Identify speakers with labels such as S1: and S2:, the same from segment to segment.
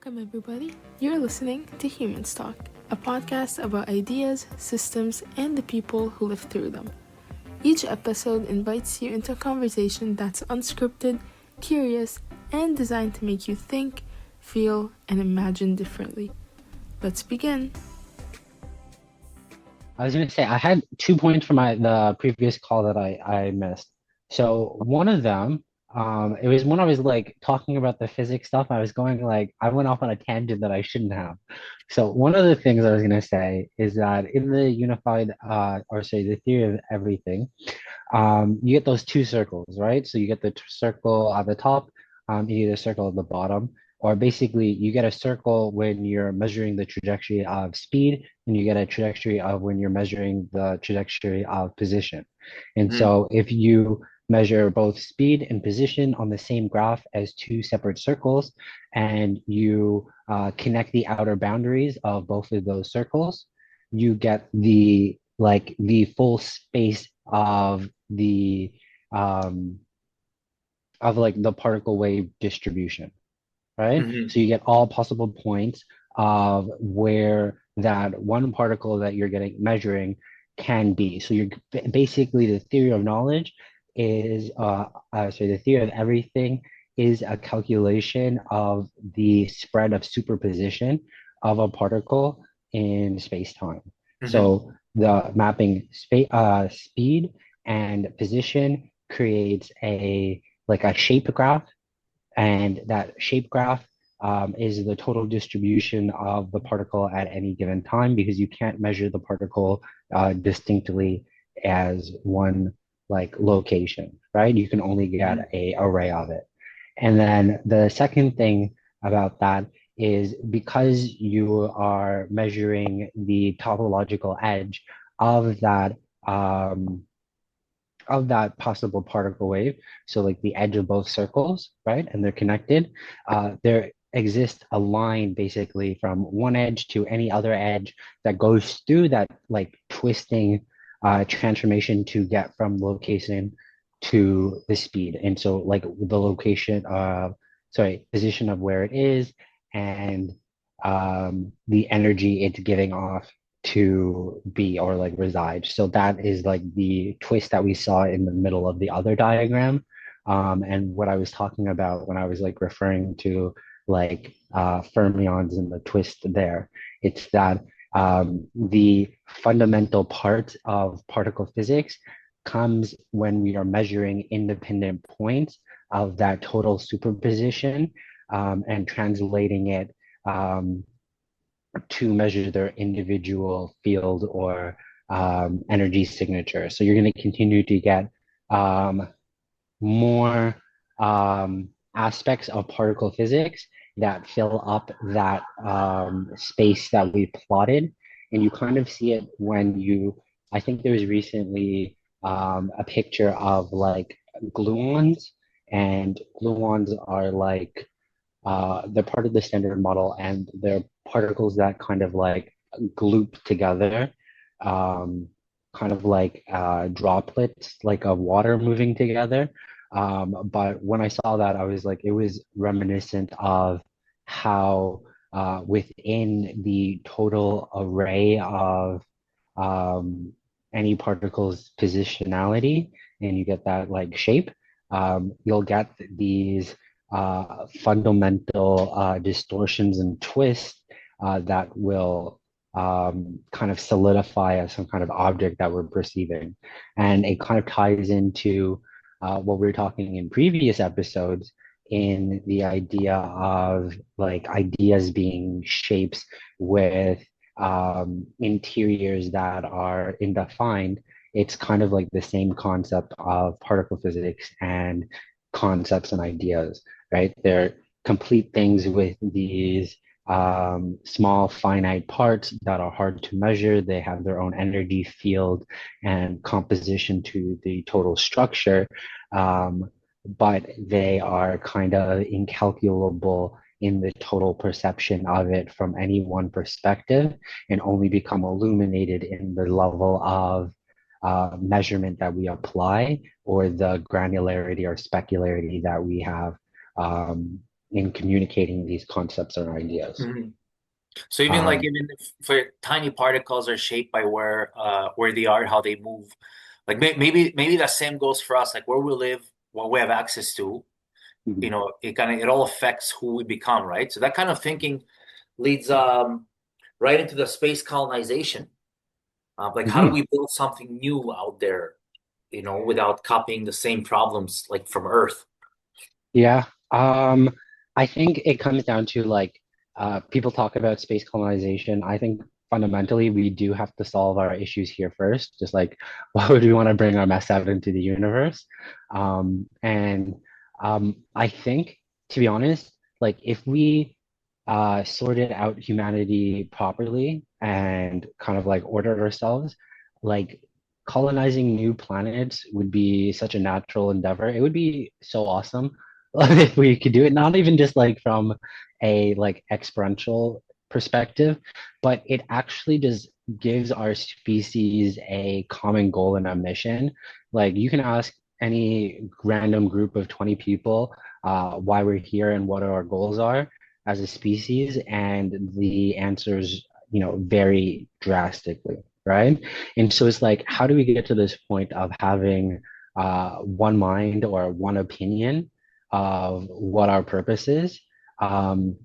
S1: Welcome, everybody. You're listening to Humans Talk, a podcast about ideas, systems, and the people who live through them. Each episode invites you into a conversation that's unscripted, curious, and designed to make you think, feel, and imagine differently. Let's begin.
S2: I was gonna say I had 2 points from the previous call that I missed. So one of them, it was when I was like talking about the physics stuff. I was going like I went off on a tangent that I shouldn't have. So one of the things I was gonna say is that in the unified, or say the theory of everything, you get those two circles, right? So you get the circle at the top, you get a circle at the bottom, or basically you get a circle when you're measuring the trajectory of speed, and you get a trajectory of when you're measuring the trajectory of position. And
S3: Mhm.
S2: so if you measure both speed and position on the same graph as two separate circles, and you connect the outer boundaries of both of those circles, you get the full space the um, of like the particle wave distribution, right?
S3: Mhm.
S2: So you get all possible points of where that one particle that you're getting measuring can be. So you're basically the theory of knowledge is sorry, the theory of everything is a calculation of the spread of superposition of a particle in space-time.
S3: Mhm.
S2: So the mapping speed and position creates a shape graph, and that shape graph is the total distribution of the particle at any given time, because you can't measure the particle distinctly as one like location, right? You can only
S3: Mhm.
S2: get a array of it. And then the second thing about that is because you are measuring the topological edge of um, that possible particle wave, so like the edge of both circles, right? And they're connected. There exists a line basically from one edge to any other edge that goes through that like twisting transformation to get from location to the speed. And so like the location of, sorry, position of where it is, and the energy it's giving off to be or like reside. So that is like the twist that we saw in the middle of the other diagram. And what I was talking about when I was like referring to fermions and the twist there, it's that the fundamental part of particle physics comes when we are measuring independent points of that total superposition, and translating it um, to measure their individual field or energy signature. So you're going to continue to get um, more aspects of particle physics that fill up that space that we plotted. And you kind of see it when I think there was recently a picture of like gluons, and gluons are like they're part of the standard model, and they're particles that kind of like gloop together, um, kind of like droplets like of water moving together. But when I saw that, I was like, it was reminiscent of how within the total array of um, any particle's positionality, and you get that like shape, you'll get these fundamental distortions and twists that will kind of solidify as some kind of object that we're perceiving. And it kind of ties into what we were talking in previous episodes, in the idea of like ideas being shapes with interiors that are indefined. It's kind of like the same concept of particle physics and concepts and ideas, right? They're complete things with these small finite parts that are hard to measure. They have their own energy field and composition to the total structure, but they are kind of incalculable in the total perception of it from any one perspective, and only become illuminated in the level of measurement that we apply, or the granularity or specularity that we have in communicating these concepts or ideas.
S3: Mhm. So even like
S2: Um,
S3: even if for tiny particles are shaped by where they are, how they move. Like maybe the same goes for us, like where we live, what we have access to,
S2: mhm.
S3: it all affects who we become, right? So that kind of thinking leads right into the space colonization. Like how do
S2: Mhm.
S3: we build something new out there, without copying the same problems like from Earth?
S2: Yeah. I think it comes down to like people talk about space colonization. I think fundamentally we do have to solve our issues here first. Just like why would we want to bring our mess out into the universe? And I think to be honest, like if we sorted out humanity properly and kind of like ordered ourselves, like colonizing new planets would be such a natural endeavor. It would be so awesome if we could do it, not even just like from a like experiential perspective, but it actually just gives our species a common goal and a mission. Like you can ask any random group of 20 people why we're here and what our goals are as a species, and the answers, vary drastically, right? And so it's like, how do we get to this point of having one mind or one opinion of what our purpose is, um,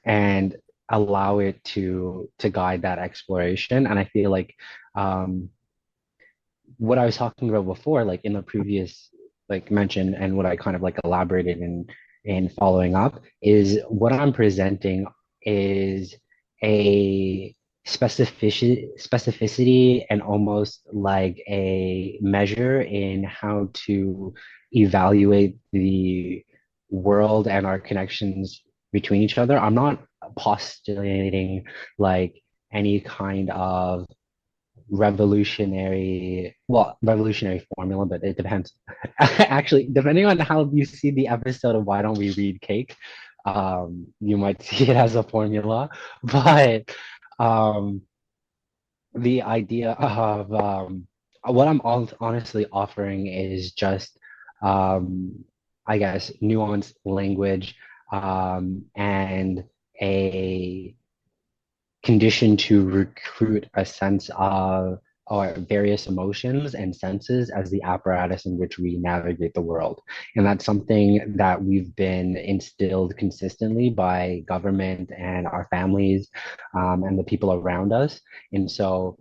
S2: and allow it to guide that exploration. And I feel like um, what I was talking about before, like in the previous like mention, and what I kind of like elaborated in following up, is what I'm presenting is a specificity and almost like a measure in how to evaluate the world and our connections between each other. I'm not postulating like any kind of revolutionary formula, but it depends. Actually, depending on how you see the episode of Why Don't We Read Cake, you might see it as a formula. But um, the idea of what I'm honestly offering is just, I guess, nuanced language, and a conditioned to recruit a sense of or various emotions and senses as the apparatus in which we navigate the world. And that's something that we've been instilled consistently by government and our families, and the people around us. And so,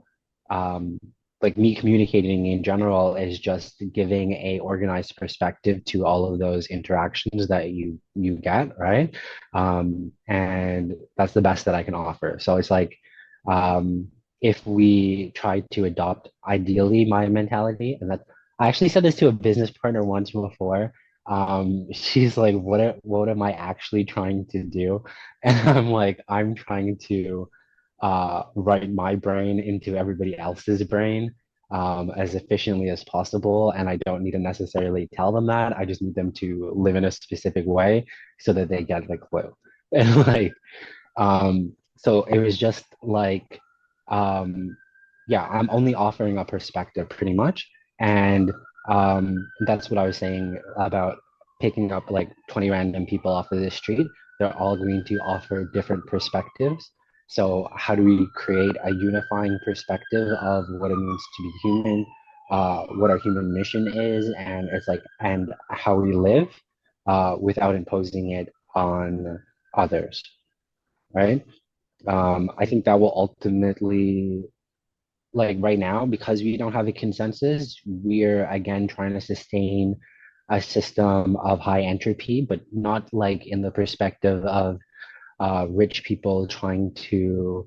S2: um, like me communicating in general is just giving a organized perspective to all of those interactions that you get, right? And that's the best that I can offer. So it's like, um, if we try to adopt ideally my mentality, and that I actually said this to a business partner once before. She's like, what am I actually trying to do? And I'm like, I'm trying to write my brain into everybody else's brain as efficiently as possible. And I don't need to necessarily tell them that. I just need them to live in a specific way so that they get the clue. And like, so it was just like, um, yeah, I'm only offering a perspective pretty much. And that's what I was saying about picking up like 20 random people off of the street. They're all going to offer different perspectives. So how do we create a unifying perspective of what it means to be human, what our human mission is, and it's like, and how we live, without imposing it on others, right? I think that will ultimately, like right now, because we don't have a consensus, we're again trying to sustain a system of high entropy, but not like in the perspective of rich people trying to,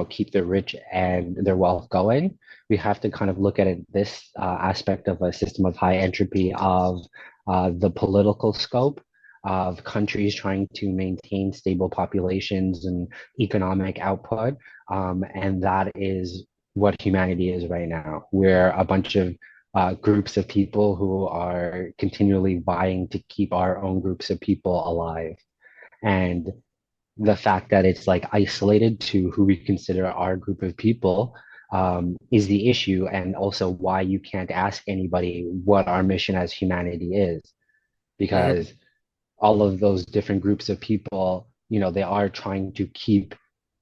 S2: keep their rich and their wealth going. We have to kind of look at it this aspect of a system of high entropy of the political scope of countries trying to maintain stable populations and economic output. And that is what humanity is right now. We're a bunch of groups of people who are continually vying to keep our own groups of people alive. And the fact that it's like isolated to who we consider our group of people, is the issue, and also why you can't ask anybody what our mission as humanity is,
S3: Mhm.
S2: because all of those different groups of people, they are trying to keep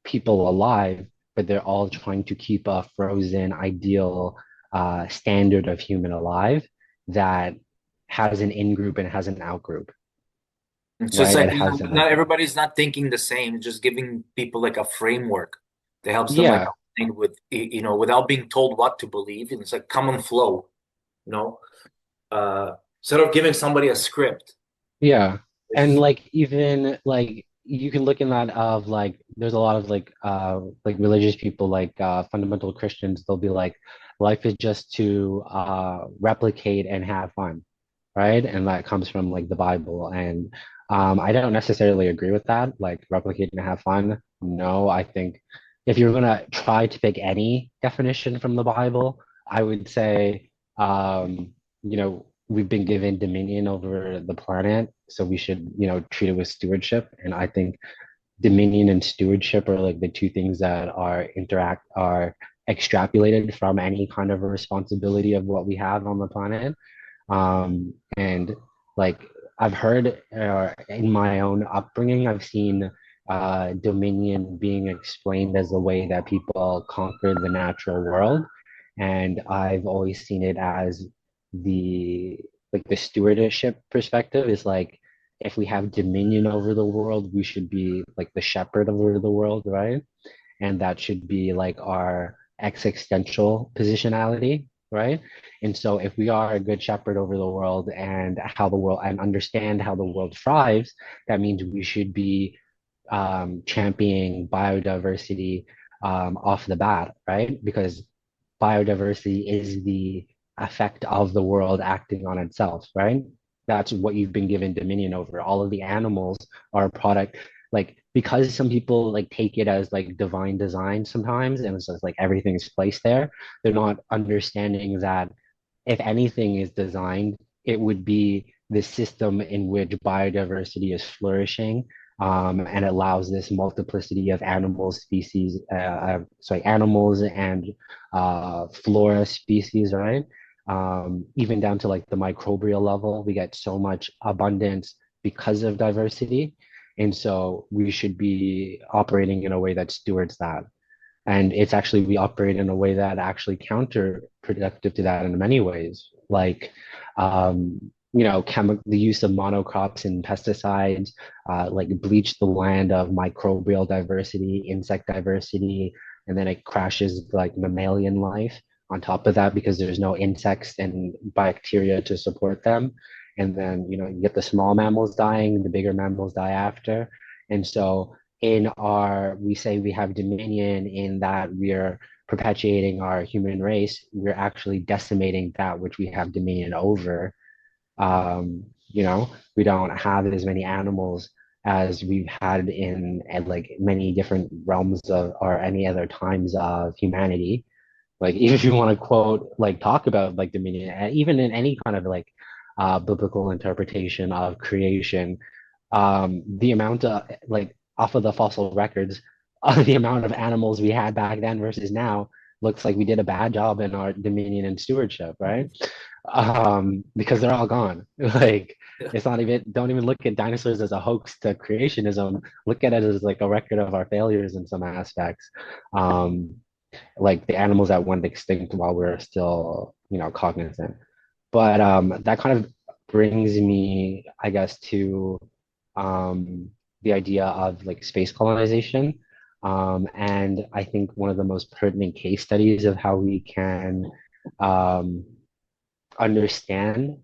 S2: people alive, but they're all trying to keep a frozen ideal standard of human alive that has an in group and has an out group,
S3: And so it's
S2: right?
S3: like
S2: It has
S3: not
S2: a
S3: everybody's not thinking the same, just giving people like a framework that helps them like
S2: yeah,
S3: align with without being told what to believe. And it's like common flow, you know, instead of giving somebody a script.
S2: yeah. And
S3: If
S2: like even like you can look in that of like there's a lot of like religious people like fundamental Christians, they'll be like life is just to replicate and have fun, right? And that comes from like the Bible. And I don't necessarily agree with that, like replicate and have fun. No, I think if you're gonna try to pick any definition from the Bible, I would say we've been given dominion over the planet, so we should, treat it with stewardship. And I think dominion and stewardship are like the two things that are extrapolated from any kind of a responsibility of what we have on the planet. And like I've heard in my own upbringing, I've seen dominion being explained as a way that people conquer the natural world. And I've always seen it as the the stewardship perspective is like if we have dominion over the world, we should be like the shepherd over the world, right? And that should be like our existential positionality, right? And so if we are a good shepherd over the world and how the world and understand how the world thrives, that means we should be championing biodiversity off the bat, right? Because biodiversity is the effect of the world acting on itself, right? That's what you've been given dominion over. All of the animals are a product, like because some people like take it as like divine design sometimes, and it's just like everything's placed there. They're not understanding that if anything is designed, it would be the system in which biodiversity is flourishing, and allows this multiplicity of animal species, animals and flora species, right? Even down to like the microbial level, we get so much abundance because of diversity. And so we should be operating in a way that stewards that. And it's actually, we operate in a way that actually counterproductive to that in many ways. Like, the use of monocrops and pesticides, like bleach the land of microbial diversity, insect diversity, and then it crashes like mammalian life on top of that because there's no insects and bacteria to support them. And then, you get the small mammals dying, the bigger mammals die after. And so we say we have dominion in that we're perpetuating our human race, we're actually decimating that which we have dominion over. We don't have as many animals as we've had in like many different realms of or any other times of humanity. Like even if you want to quote, like talk about like dominion, even in any kind of like biblical interpretation of creation, the amount of like off of the fossil records, the amount of animals we had back then versus now looks like we did a bad job in our dominion and stewardship, right? Because they're all gone. Like it's not even don't even look at dinosaurs as a hoax to creationism. Look at it as like a record of our failures in some aspects. Um, like the animals that went extinct while we are still, cognizant. But that kind of brings me, I guess, to um, the idea of like space colonization. And I think one of the most pertinent case studies of how we can um, understand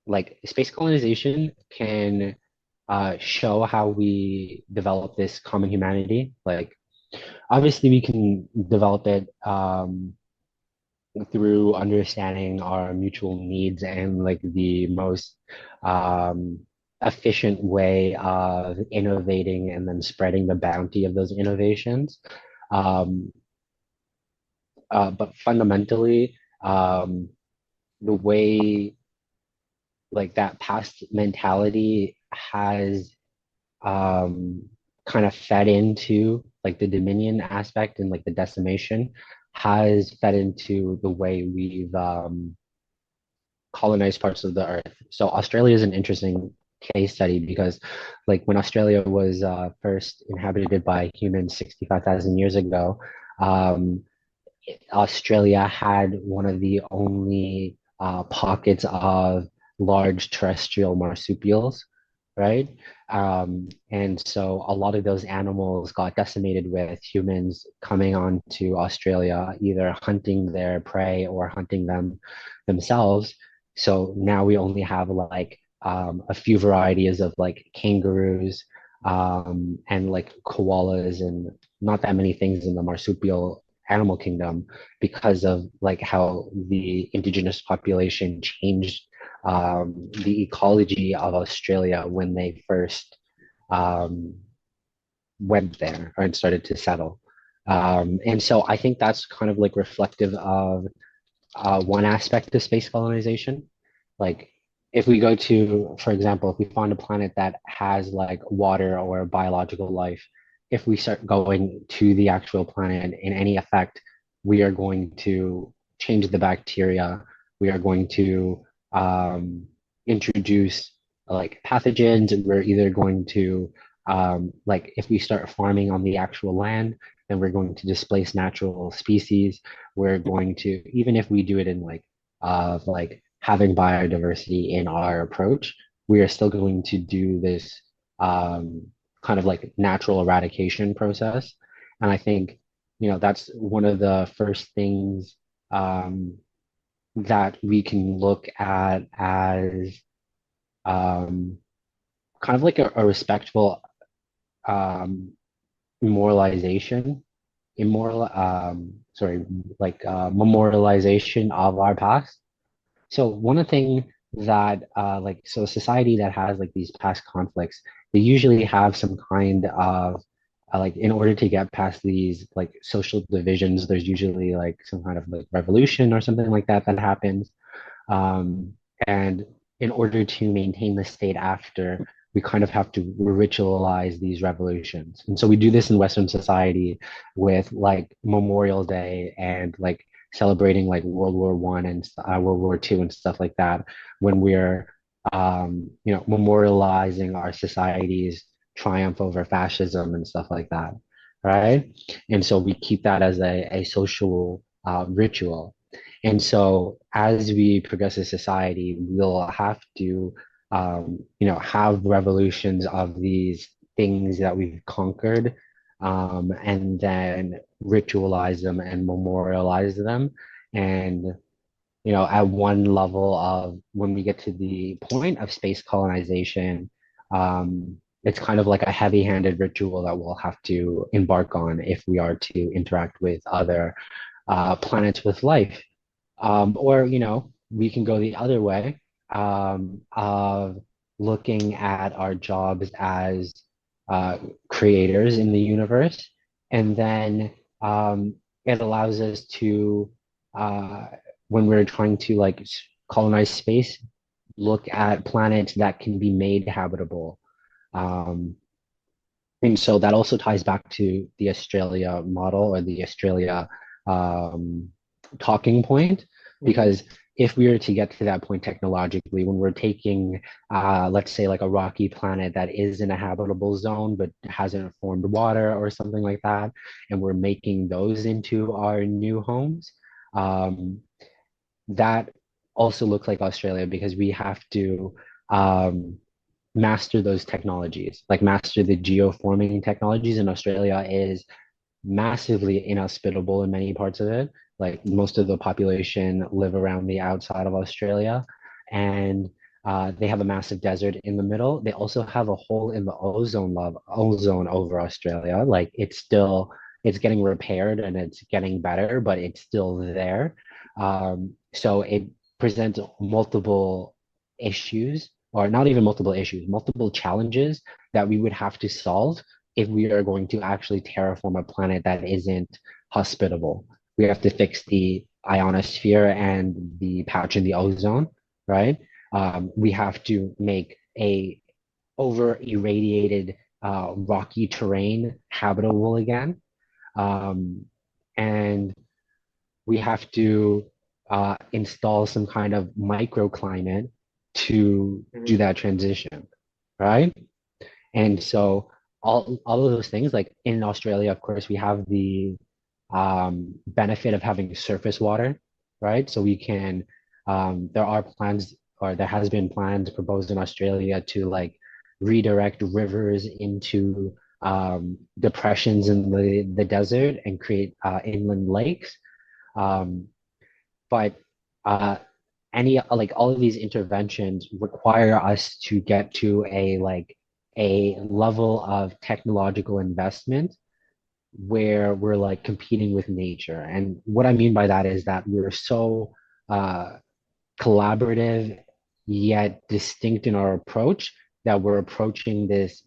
S2: like space colonization can show how we develop this common humanity. Like obviously we can develop it through understanding our mutual needs and like the most um, efficient way of innovating and then spreading the bounty of those innovations. Um, but fundamentally, the way like that past mentality has um, kind of fed into like the dominion aspect and like the decimation has fed into the way we've colonized parts of the earth. So Australia is an interesting case study because, like, when Australia was first inhabited by humans 65,000 years ago, um, Australia had one of the only pockets of large terrestrial marsupials, right? And so a lot of those animals got decimated with humans coming on to Australia, either hunting their prey or hunting them themselves. So now we only have like a few varieties of like kangaroos and like koalas and not that many things in the marsupial animal kingdom because of like how the indigenous population changed the ecology of Australia when they first um, went there and started to settle. And so I think that's kind of like reflective of one aspect of space colonization. Like if we go to, for example, if we find a planet that has like water or biological life, if we start going to the actual planet in any effect, we are going to change the bacteria. We are going to introduce like pathogens. We're either going to like if we start farming on the actual land, then we're going to displace natural species. We're going to, even if we do it in like like having biodiversity in our approach, we are still going to do this um, kind of like natural eradication process. And I think, you know, that's one of the first things um, that we can look at as um, kind of like a respectful um, memorialization, memorialization of our past. So one thing that like so a society that has like these past conflicts, they usually have some kind of like in order to get past these like social divisions, there's usually like some kind of like revolution or something like that that happens. Um, and in order to maintain the state after, we kind of have to ritualize these revolutions. And so we do this in Western society with like Memorial Day and like celebrating like World War One and World War Two and stuff like that when we're you know, memorializing our society's triumph over fascism and stuff like that, right? And so we keep that as a social ritual. And so as we progress as society, we'll have to, you know, have revolutions of these things that we've conquered, and then ritualize them and memorialize them. And, you know, at one level of when we get to the point of space colonization, it's kind of like a heavy-handed ritual that we'll have to embark on if we are to interact with other planets with life. Or, you know, we can go the other way of looking at our jobs as creators in the universe. And then it allows us to, uh, when we're trying to like colonize space, look at planets that can be made habitable. Um, and so that also ties back to the Australia model or the Australia um, talking point,
S3: Mhm.
S2: because if we were to get to that point technologically, when we're taking, let's say, like a rocky planet that is in a habitable zone but hasn't formed water or something like that, and we're making those into our new homes, um, that also looks like Australia because we have to um, master those technologies, like master the geoforming technologies. In Australia is massively inhospitable in many parts of it. Like most of the population live around the outside of Australia, and they have a massive desert in the middle. They also have a hole in the ozone over Australia. Like it's getting repaired and it's getting better, but it's still there. So it presents multiple issues, or not even multiple issues, multiple challenges that we would have to solve if we are going to actually terraform a planet that isn't hospitable. We have to fix the ionosphere and the patch in the ozone, right? We have to make a over irradiated rocky terrain habitable again. Um, and we have to install some kind of microclimate to do
S3: Mhm.
S2: that transition. right? And so all of those things, like in Australia, of course, we have the benefit of having surface water, right? So we can there are plans, or there has been plans proposed in Australia to like redirect rivers into depressions in the desert and create inland lakes. Um, but uh, any like all of these interventions require us to get to a like a level of technological investment where we're like competing with nature. And what I mean by that is that we're so uh, collaborative yet distinct in our approach, that we're approaching this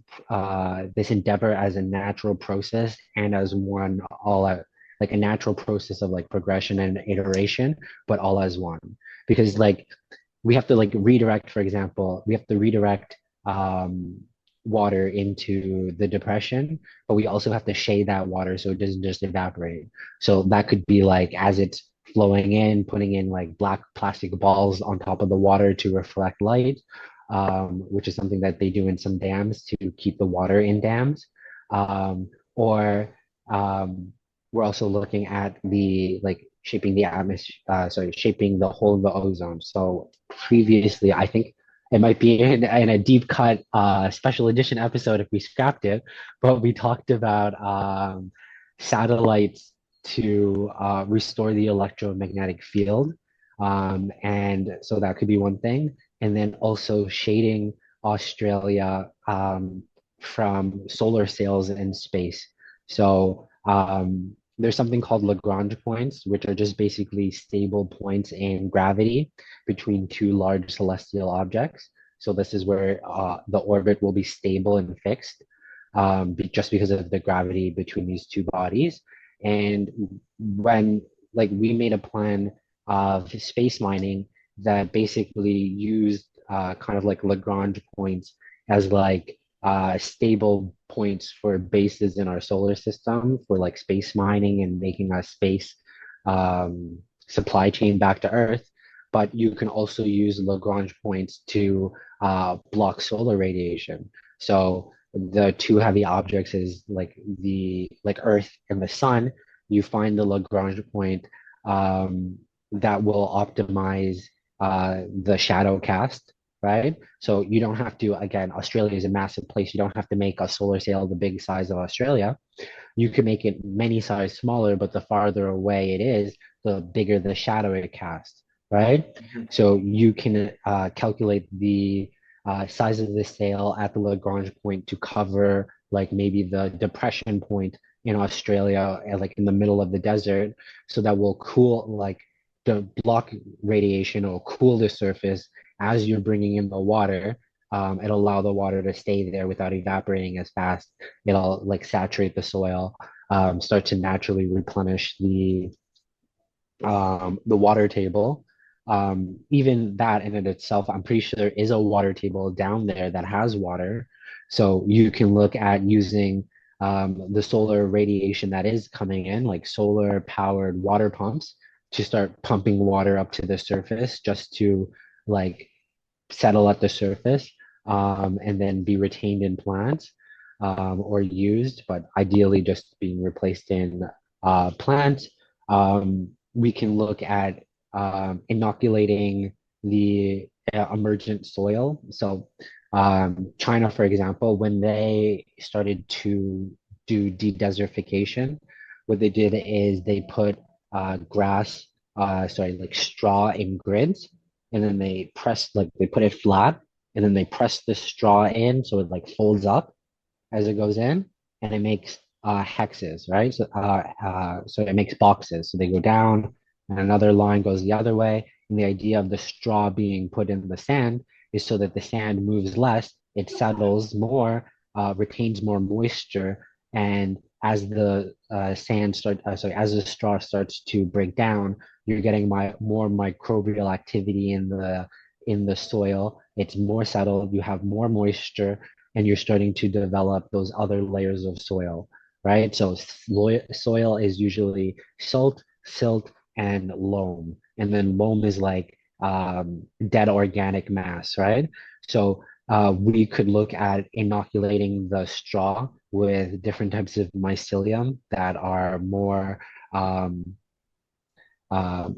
S2: endeavor as a natural process and as one all out, like a natural process of like progression and iteration, but all as one. Because like we have to like redirect, for example, we have to redirect water into the depression, but we also have to shade that water so it doesn't just evaporate. So that could be like as it's flowing in, putting in like black plastic balls on top of the water to reflect light, which is something that they do in some dams to keep the water in dams. Or we're also looking at the like shaping the atmosphere, shaping the hole in the ozone. So previously, I think it might be in a deep cut special edition episode if we scrapped it, but we talked about satellites to restore the electromagnetic field. And so that could be one thing. And then also shading Australia from solar sails in space. So there's something called Lagrange points, which are just basically stable points in gravity between two large celestial objects. So this is where the orbit will be stable and fixed, just because of the gravity between these two bodies. And when like we made a plan of space mining that basically used kind of like Lagrange points as like stable points for bases in our solar system for like space mining and making a space supply chain back to Earth. But you can also use Lagrange points to block solar radiation. So the two heavy objects is like the like Earth and the Sun. You find the Lagrange point that will optimize the shadow cast, right? So you don't have to, again, Australia is a massive place. You don't have to make a solar sail the big size of Australia. You can make it many size smaller, but the farther away it is, the bigger the shadow it casts, right?
S3: Mhm.
S2: So you can calculate the size of the sail at the Lagrange point to cover like maybe the depression point in Australia, like in the middle of the desert, so that will cool like the block radiation or cool the surface as you're bringing in the water. It'll allow the water to stay there without evaporating as fast. It'll like saturate the soil, start to naturally replenish the water table. Even that in it itself, I'm pretty sure there is a water table down there that has water. So you can look at using the solar radiation that is coming in, like solar powered water pumps, to start pumping water up to the surface just to like settle at the surface, and then be retained in plants, or used, but ideally just being replaced in plants. We can look at inoculating the emergent soil. So China, for example, when they started to do de-desertification, what they did is they put like straw in grids, and then they press like they put it flat, and then they press the straw in so it like folds up as it goes in, and it makes hexes, right? So it makes boxes. So they go down, and another line goes the other way. And the idea of the straw being put in the sand is so that the sand moves less, it settles more, retains more moisture, and as the as the straw starts to break down, you're getting more microbial activity in the soil. It's more settled. You have more moisture, and you're starting to develop those other layers of soil, right? So soil is usually salt, silt, and loam. And then loam is like dead organic mass, right? So we could look at inoculating the straw with different types of mycelium that are um,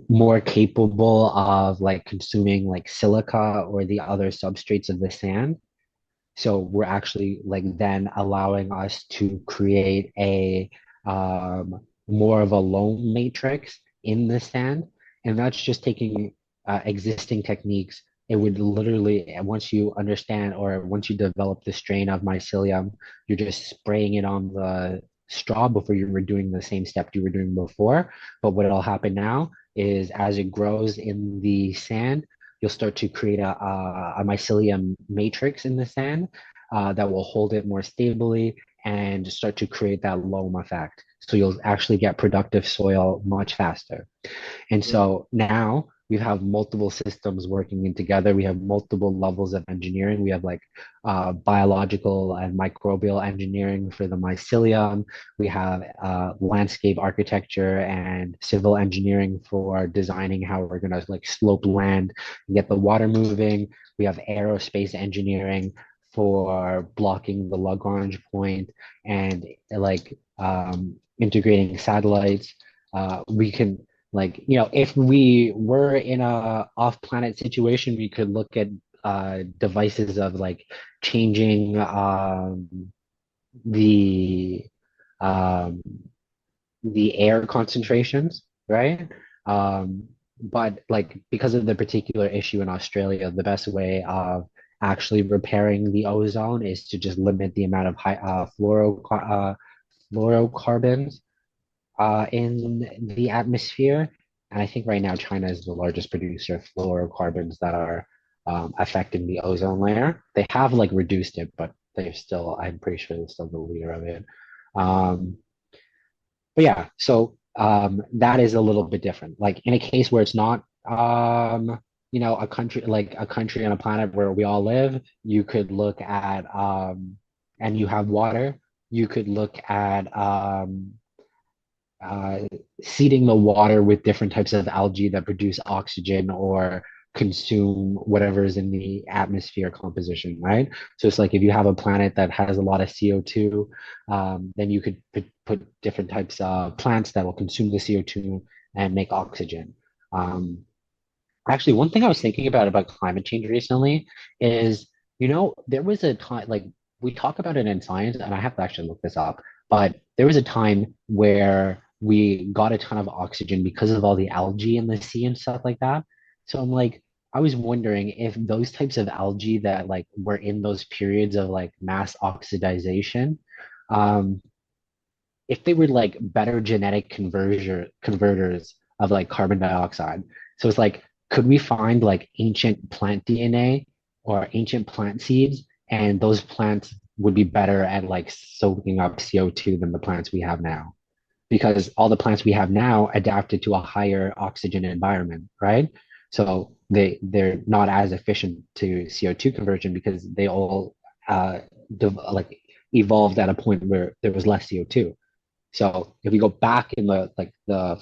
S2: more capable of like consuming like silica or the other substrates of the sand. So we're actually like then allowing us to create a more of a loam matrix in the sand. And that's just taking existing techniques. It would literally, once you understand or once you develop the strain of mycelium, you're just spraying it on the straw before you were doing the same step you were doing before. But what'll happen now is as it grows in the sand, you'll start to create a mycelium matrix in the sand that will hold it more stably and start to create that loam effect. So you'll actually get productive soil much faster. And so now we have multiple systems working in together. We have multiple levels of engineering. We have like biological and microbial engineering for the mycelium. We have landscape architecture and civil engineering for designing how we're going to like slope land and get the water moving. We have aerospace engineering for blocking the Lagrange point and like integrating satellites. We can like, you know, if we were in a off-planet situation, we could look at devices of like changing the um, the air concentrations, right? But like because of the particular issue in Australia, the best way of actually repairing the ozone is to just limit the amount of fluorocarbons in the atmosphere. And I think right now China is the largest producer of fluorocarbons that are affecting the ozone layer. They have like reduced it, but they're still, I'm pretty sure they're still the leader of it. Um, but yeah, so that is a little bit different. Like in a case where it's not, you know, a country on a planet where we all live, you could look at, and you have water, you could look at uh, seeding the water with different types of algae that produce oxygen or consume whatever is in the atmosphere composition, right? So it's like if you have a planet that has a lot of CO2, then you could put different types of plants that will consume the CO2 and make oxygen. Um, Actually, one thing I was thinking about climate change recently is, you know, there was a time like we talk about it in science, and I have to actually look this up, but there was a time where we got a ton of oxygen because of all the algae in the sea and stuff like that. So I'm like, I was wondering if those types of algae that like were in those periods of like mass oxidization, um, if they were like better genetic converters of like carbon dioxide. So it's like, could we find like ancient plant DNA or ancient plant seeds, and those plants would be better at like soaking up CO2 than the plants we have now? Because all the plants we have now adapted to a higher oxygen environment, right? So they're not as efficient to CO2 conversion because they all like evolved at a point where there was less CO2. So if we go back in the like the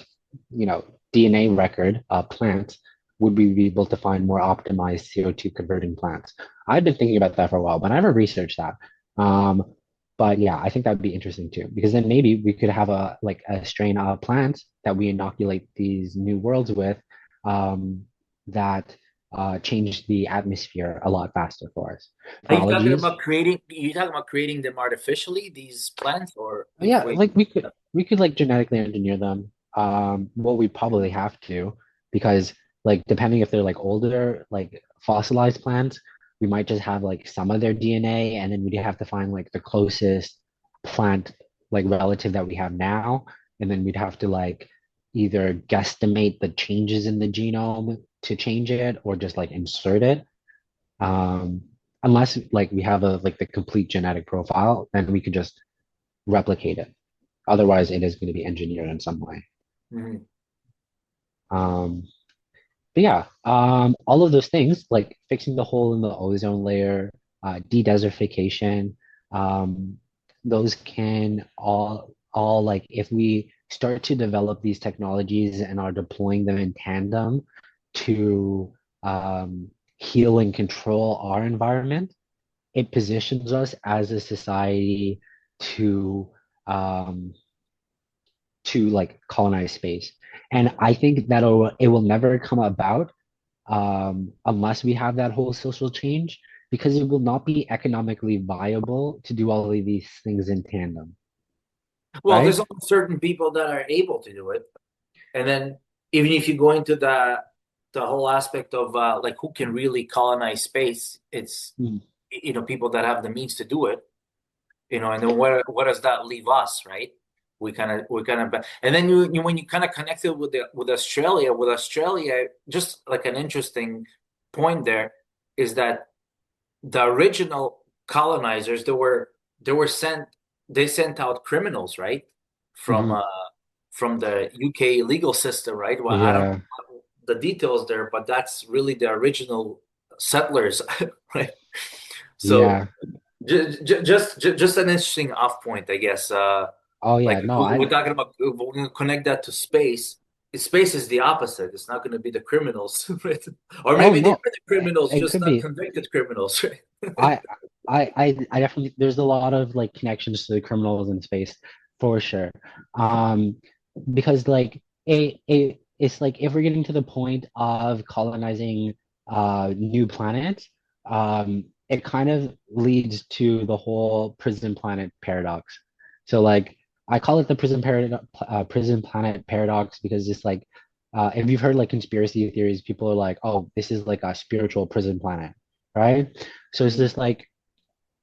S2: you know DNA record of plants, would we be able to find more optimized CO2 converting plants? I've been thinking about that for a while, but I never researched that. Um, but yeah, I think that'd be interesting too, because then maybe we could have a like a strain of plants that we inoculate these new worlds with, that change the atmosphere a lot faster for us.
S3: Are you talking
S2: Technologies.
S3: about creating? You talking about creating them artificially, these plants, or
S2: Yeah,
S3: wait?
S2: like we could like genetically engineer them. Well, we probably have to because like depending if they're like older, like fossilized plants, we might just have like some of their DNA, and then we'd have to find like the closest plant like relative that we have now, and then we'd have to like either guesstimate the changes in the genome to change it or just like insert it. Um, Unless like we have a like the complete genetic profile, then we could just replicate it. Otherwise, it is going to be engineered in some way.
S3: Mhm.
S2: Um, but yeah, all of those things like fixing the hole in the ozone layer, de-desertification, um, those can all like if we start to develop these technologies and are deploying them in tandem to heal and control our environment, it positions us as a society to um like colonize space. And I think that it will never come about unless we have that whole social change, because it will not be economically viable to do all of these things in tandem,
S3: Well, there's
S2: right?
S3: only certain people that are able to do it. And then even if you go into the whole aspect of like who can really colonize space, it's
S2: Mm.
S3: people that have the means to do it, and then what does that leave us, right? We kind of and then when you kind of connect it with Australia, just like an interesting point there is that the original colonizers they were sent they sent out criminals, right? From
S2: Mhm.
S3: from the UK legal system, right? Well, I don't
S2: Yeah,
S3: know the details there, but that's really the original settlers, right? So
S2: yeah.
S3: just an interesting off point, I guess.
S2: Oh
S3: Like
S2: yeah, no,
S3: we're talking about, we're going to connect that to space. Space is the opposite. It's not going to be the criminals, right? Or
S2: oh
S3: maybe they
S2: no,
S3: are the criminals,
S2: it
S3: just
S2: could
S3: not
S2: be.
S3: convicted criminals, right?
S2: I I definitely, there's a lot of like connections to the criminals in space for sure. Um, because like it's like if we're getting to the point of colonizing new planets, it kind of leads to the whole prison planet paradox. So like I call it the prison planet paradox because it's like if you've heard like conspiracy theories, people are like, oh, this is like a spiritual prison planet, right? So it's
S3: Mhm.
S2: just like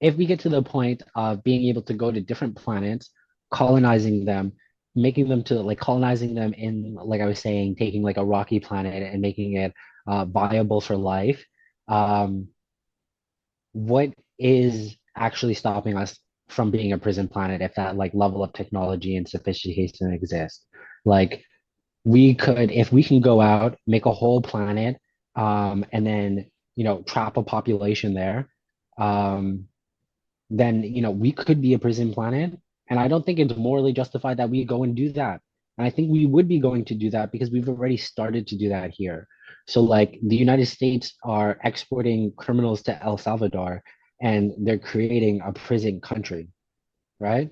S2: if we get to the point of being able to go to different planets, colonizing them, making them to like colonizing them in, like I was saying, taking like a rocky planet and making it viable for life, um, what is actually stopping us from being a prison planet if that like level of technology and sophistication exists? Like we could, if we can go out, make a whole planet, and then, trap a population there, um, then, we could be a prison planet. And I don't think it's morally justified that we go and do that. And I think we would be going to do that because we've already started to do that here. So, like, the United States are exporting criminals to El Salvador and they're creating a prison country, right?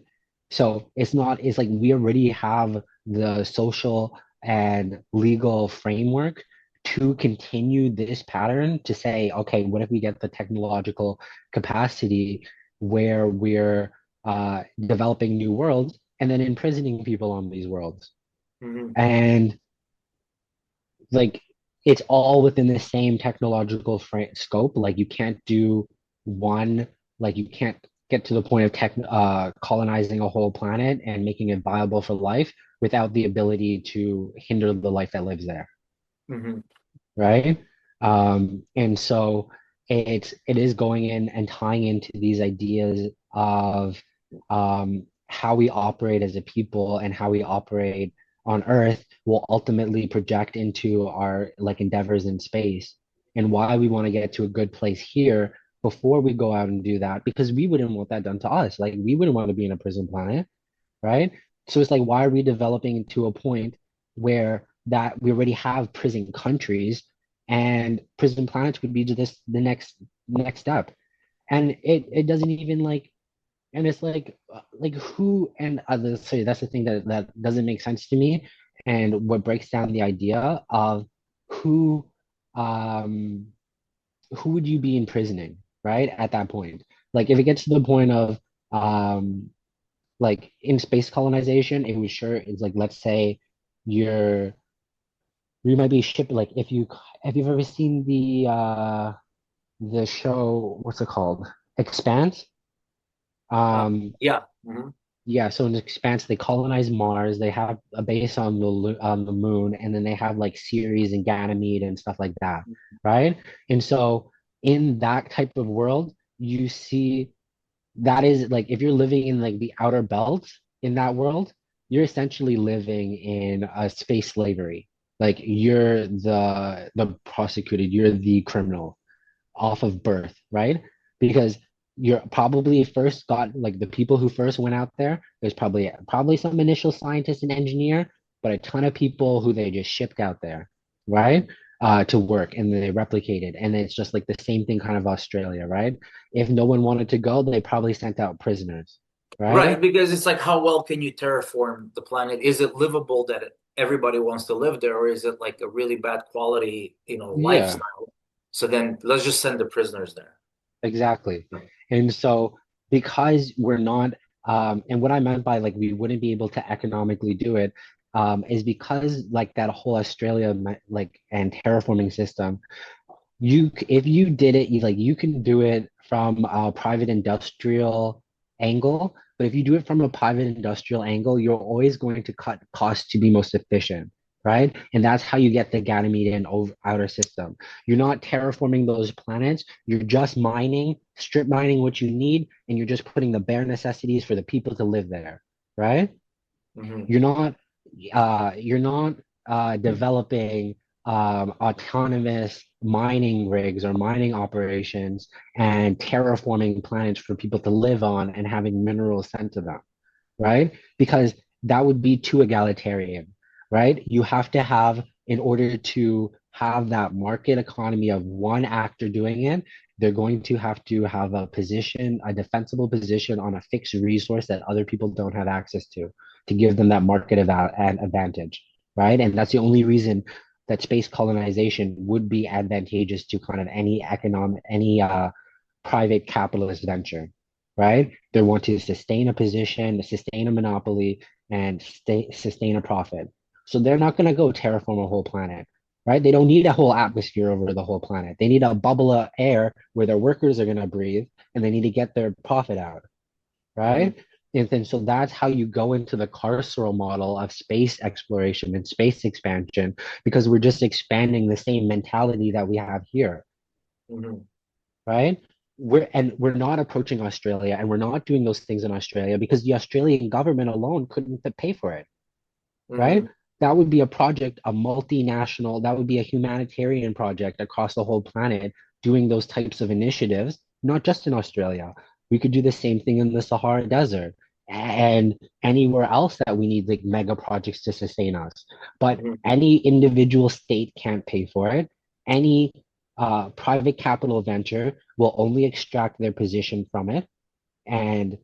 S2: So it's like we already have the social and legal framework to continue this pattern to say, okay, what if we get the technological capacity where we're developing new worlds and then imprisoning people on these worlds?
S3: Mhm.
S2: And like it's all within the same technological scope. Like you can't do one, like you can't get to the point of colonizing a whole planet and making it viable for life without the ability to hinder the life that lives there,
S3: Mhm.
S2: right? And so it is going in and tying into these ideas of how we operate as a people and how we operate on Earth will ultimately project into our like endeavors in space, and why we want to get to a good place here before we go out and do that, because we wouldn't want that done to us. Like we wouldn't want to be in a prison planet, right? So it's like, why are we developing to a point where that we already have prison countries and prison planets would be this the next step? And it doesn't even like, and it's like who and others say that's the thing that doesn't make sense to me, and what breaks down the idea of who um who would you be imprisoning, right? At that point, like if it gets to the point of um like in space colonization, it was sure it's like, let's say you're you might be shipped, like if you've ever seen the show, what's it called? Expanse. Um
S3: Yeah. Mhm.
S2: yeah, so in Expanse they colonize Mars, they have a base on on the moon, and then they have like Ceres and Ganymede and stuff like that, right? And so in that type of world, you see that is like if you're living in like the outer belt in that world, you're essentially living in a space slavery. Like you're the prosecuted, you're the criminal off of birth, right? Because you're probably first got like the people who first went out there, there's probably some initial scientist and engineer, but a ton of people who they just shipped out there, right? to work, and they replicated. And it's just like the same thing kind of Australia, right? If no one wanted to go, they probably sent out prisoners,
S3: Right,
S2: right?
S3: because it's like how well can you terraform the planet? Is it livable that everybody wants to live there, or is it like a really bad quality,
S2: Yeah,
S3: lifestyle? So then let's just send the prisoners there.
S2: exactly. And so because we're not, and what I meant by like we wouldn't be able to economically do it, is because like that whole Australia like and terraforming system, if you did it, you can do it from a private industrial angle, but if you do it from a private industrial angle, you're always going to cut costs to be most efficient, right? And that's how you get the Ganymede and outer system. You're not terraforming those planets, you're just mining, strip mining what you need, and you're just putting the bare necessities for the people to live there, right?
S3: Hmm.
S2: You're not developing autonomous mining rigs or mining operations and terraforming planets for people to live on and having minerals sent to them, right? Because that would be too egalitarian, right? You have to have, in order to have that market economy of one actor doing it, they're going to have a position, a defensible position on a fixed resource that other people don't have access to give them that market advantage, right? And that's the only reason that space colonization would be advantageous to kind of any private capitalist venture, right? They want to sustain a position, sustain a monopoly, and sustain a profit. So they're not going to go terraform a whole planet, right? They don't need a whole atmosphere over the whole planet. They need a bubble of air where their workers are going to breathe, and they need to get their profit out,
S3: Hmm.
S2: right? And then so that's how you go into the carceral model of space exploration and space expansion, because we're just expanding the same mentality that we have here,
S3: Hmm.
S2: right? We're not approaching Australia, and we're not doing those things in Australia because the Australian government alone couldn't pay for it, right?
S3: Hmm.
S2: That would be a project, a multinational, that would be a humanitarian project across the whole planet doing those types of initiatives, not just in Australia. We could do the same thing in the Sahara Desert and anywhere else that we need like mega projects to sustain us. But
S3: Hmm.
S2: any individual state can't pay for it. Any private capital venture will only extract their position from it. And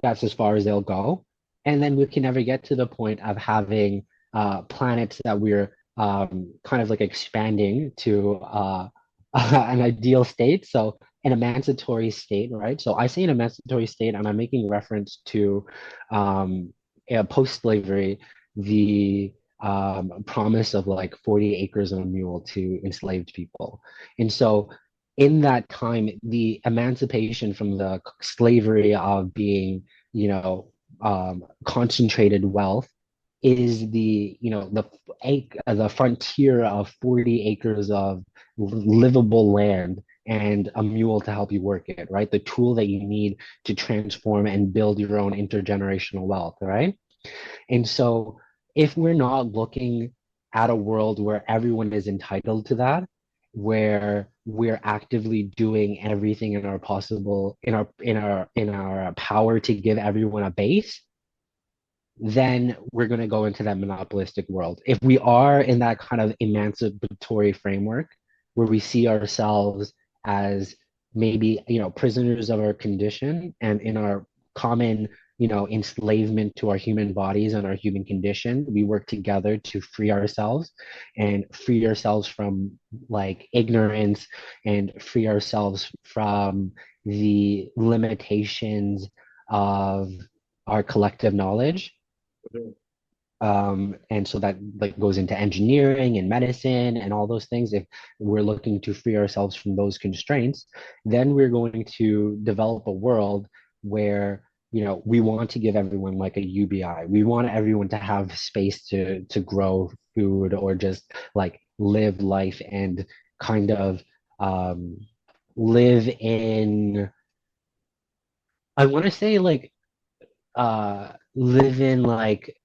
S2: that's as far as they'll go. And then we can never get to the point of having planets that we're kind of like expanding to an ideal state. So an emancipatory state, right? So I say an emancipatory state, and I'm making reference to um, post-slavery, the promise of like 40 acres and a mule to enslaved people. And so in that time, the emancipation from the slavery of being, concentrated wealth is the frontier of 40 acres of livable land and a mule to help you work it, right? The tool that you need to transform and build your own intergenerational wealth, right? And so if we're not looking at a world where everyone is entitled to that, where we're actively doing everything in our power to give everyone a base, then we're going to go into that monopolistic world. If we are in that kind of emancipatory framework where we see ourselves as maybe, prisoners of our condition and in our common, enslavement to our human bodies and our human condition, we work together to free ourselves and free ourselves from like ignorance and free ourselves from the limitations of our collective knowledge, and so that like goes into engineering and medicine and all those things. If we're looking to free ourselves from those constraints, then we're going to develop a world where we want to give everyone like a UBI. We want everyone to have space to grow food or just like live life and kind of um, live in, I want to say like live in like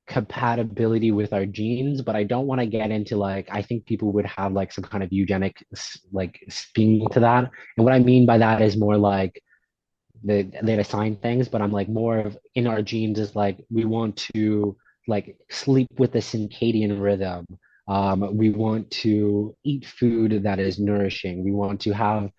S2: compatibility with our genes, but I don't want to get into like I think people would have like some kind of eugenic like spin to that. And what I mean by that is more like they'd assign things, but I'm like more of in our genes is like we want to like sleep with the circadian rhythm We want to eat food that is nourishing. We want to have,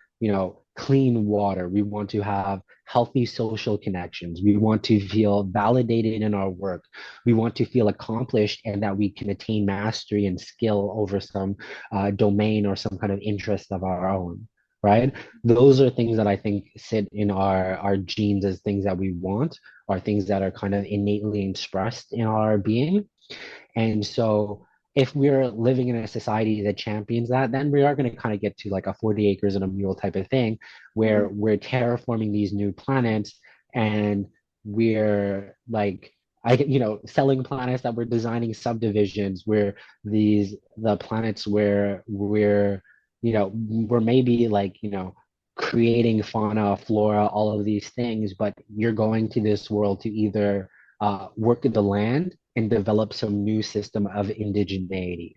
S2: clean water. We want to have healthy social connections. We want to feel validated in our work. We want to feel accomplished and that we can attain mastery and skill over some domain or some kind of interest of our own, right? Those are things that I think sit in our genes as things that we want, or things that are kind of innately expressed in our being. And so if we're living in a society that champions that, then we are going to kind of get to like a 40 acres and a mule type of thing where
S3: Mhm.
S2: we're terraforming these new planets and we're like selling planets that we're designing subdivisions where the planets where we're maybe like, creating fauna, flora, all of these things, but you're going to this world to either work the land and develop some new system of indigeneity.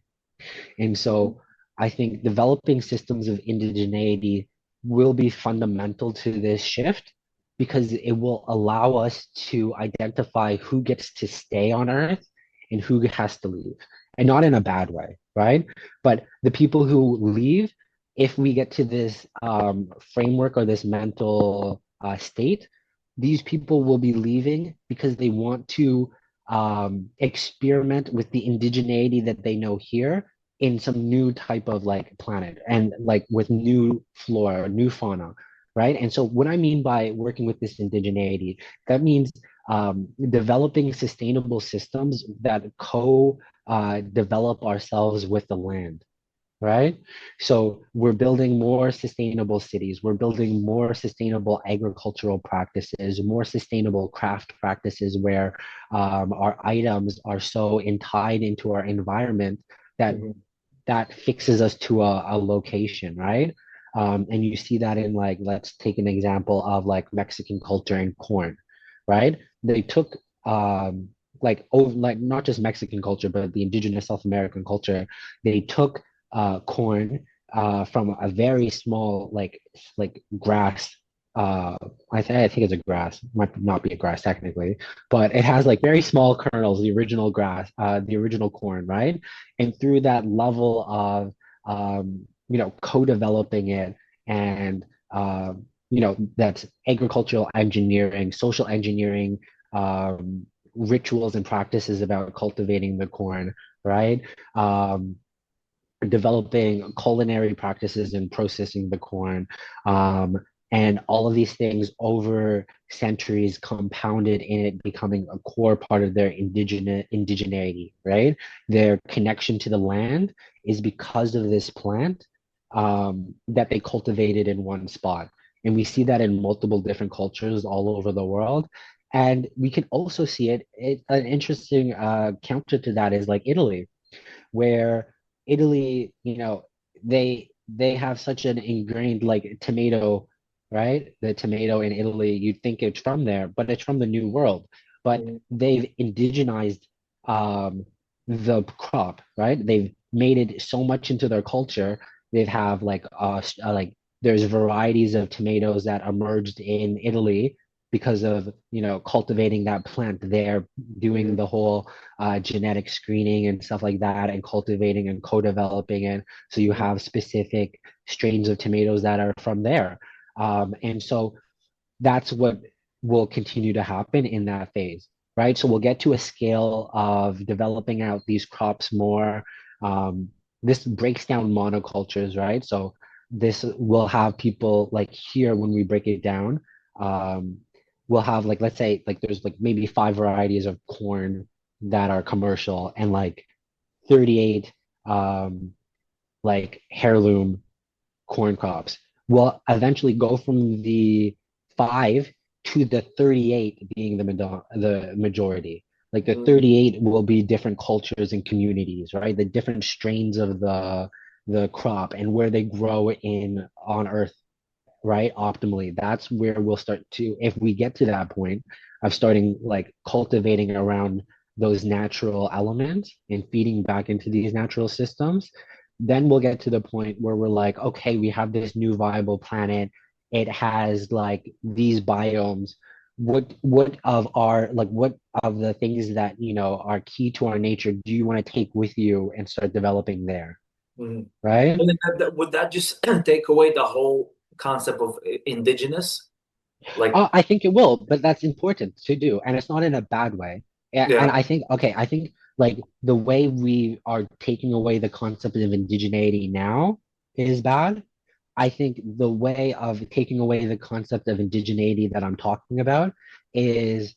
S2: And so I think developing systems of indigeneity will be fundamental to this shift because it will allow us to identify who gets to stay on Earth and who has to leave. And not in a bad way, right? But the people who leave, if we get to this framework or this mental state, these people will be leaving because they want to experiment with the indigeneity that they know here in some new type of like planet and like with new flora, new fauna, right? And so what I mean by working with this indigeneity, that means developing sustainable systems that develop ourselves with the land, right? So we're building more sustainable cities, we're building more sustainable agricultural practices, more sustainable craft practices where our items are so tied into our environment that
S3: Mhm.
S2: that fixes us to a location, right? And you see that in like, let's take an example of like Mexican culture and corn, right? They took like not just Mexican culture, but the indigenous South American culture. They took corn from a very small like grass. Uh, I think it's a grass, might not be a grass technically, but it has like very small kernels, the original grass, the original corn, right? And through that level of co-developing it and that's agricultural engineering, social engineering, rituals and practices about cultivating the corn, right? um, Developing culinary practices and processing the corn. And all of these things over centuries compounded in it becoming a core part of their indigeneity, right? Their connection to the land is because of this plant that they cultivated in one spot. And we see that in multiple different cultures all over the world. And we can also see an interesting counter to that is like Italy, where Italy, they have such an ingrained like tomato, right? The tomato in Italy, you'd think it's from there, but it's from the New World. But
S3: Mhm.
S2: they've indigenized um, the crop, right? They've made it so much into their culture. They've have like there's varieties of tomatoes that emerged in Italy because of cultivating that plant there, doing
S3: Mhm.
S2: the whole genetic screening and stuff like that, and cultivating and co-developing it. So you
S3: Mhm.
S2: have specific strains of tomatoes that are from there. And so that's what will continue to happen in that phase, right? So we'll get to a scale of developing out these crops more. Um, this breaks down monocultures, right? So this will have people like here when we break it down. Um, we'll have like let's say like there's like maybe 5 varieties of corn that are commercial and like 38 um, like heirloom corn crops will eventually go from the 5 to the 38 being the majority. Like the
S3: Mhm.
S2: 38 will be different cultures and communities, right? The different strains of the crop and where they grow in on Earth, right? Optimally. That's where we'll start to, if we get to that point of starting like cultivating around those natural elements and feeding back into these natural systems, then we'll get to the point where we're like, okay, we have this new viable planet. It has like these biomes. what of our like what of the things that are key to our nature do you want to take with you and start developing there,
S3: Mhm.
S2: right?
S3: And then would that just take away the whole concept of indigenous? Like,
S2: I think it will, but that's important to do, and it's not in a bad way. And
S3: yeah,
S2: I think, okay, I think like the way we are taking away the concept of indigeneity now is bad. I think the way of taking away the concept of indigeneity that I'm talking about is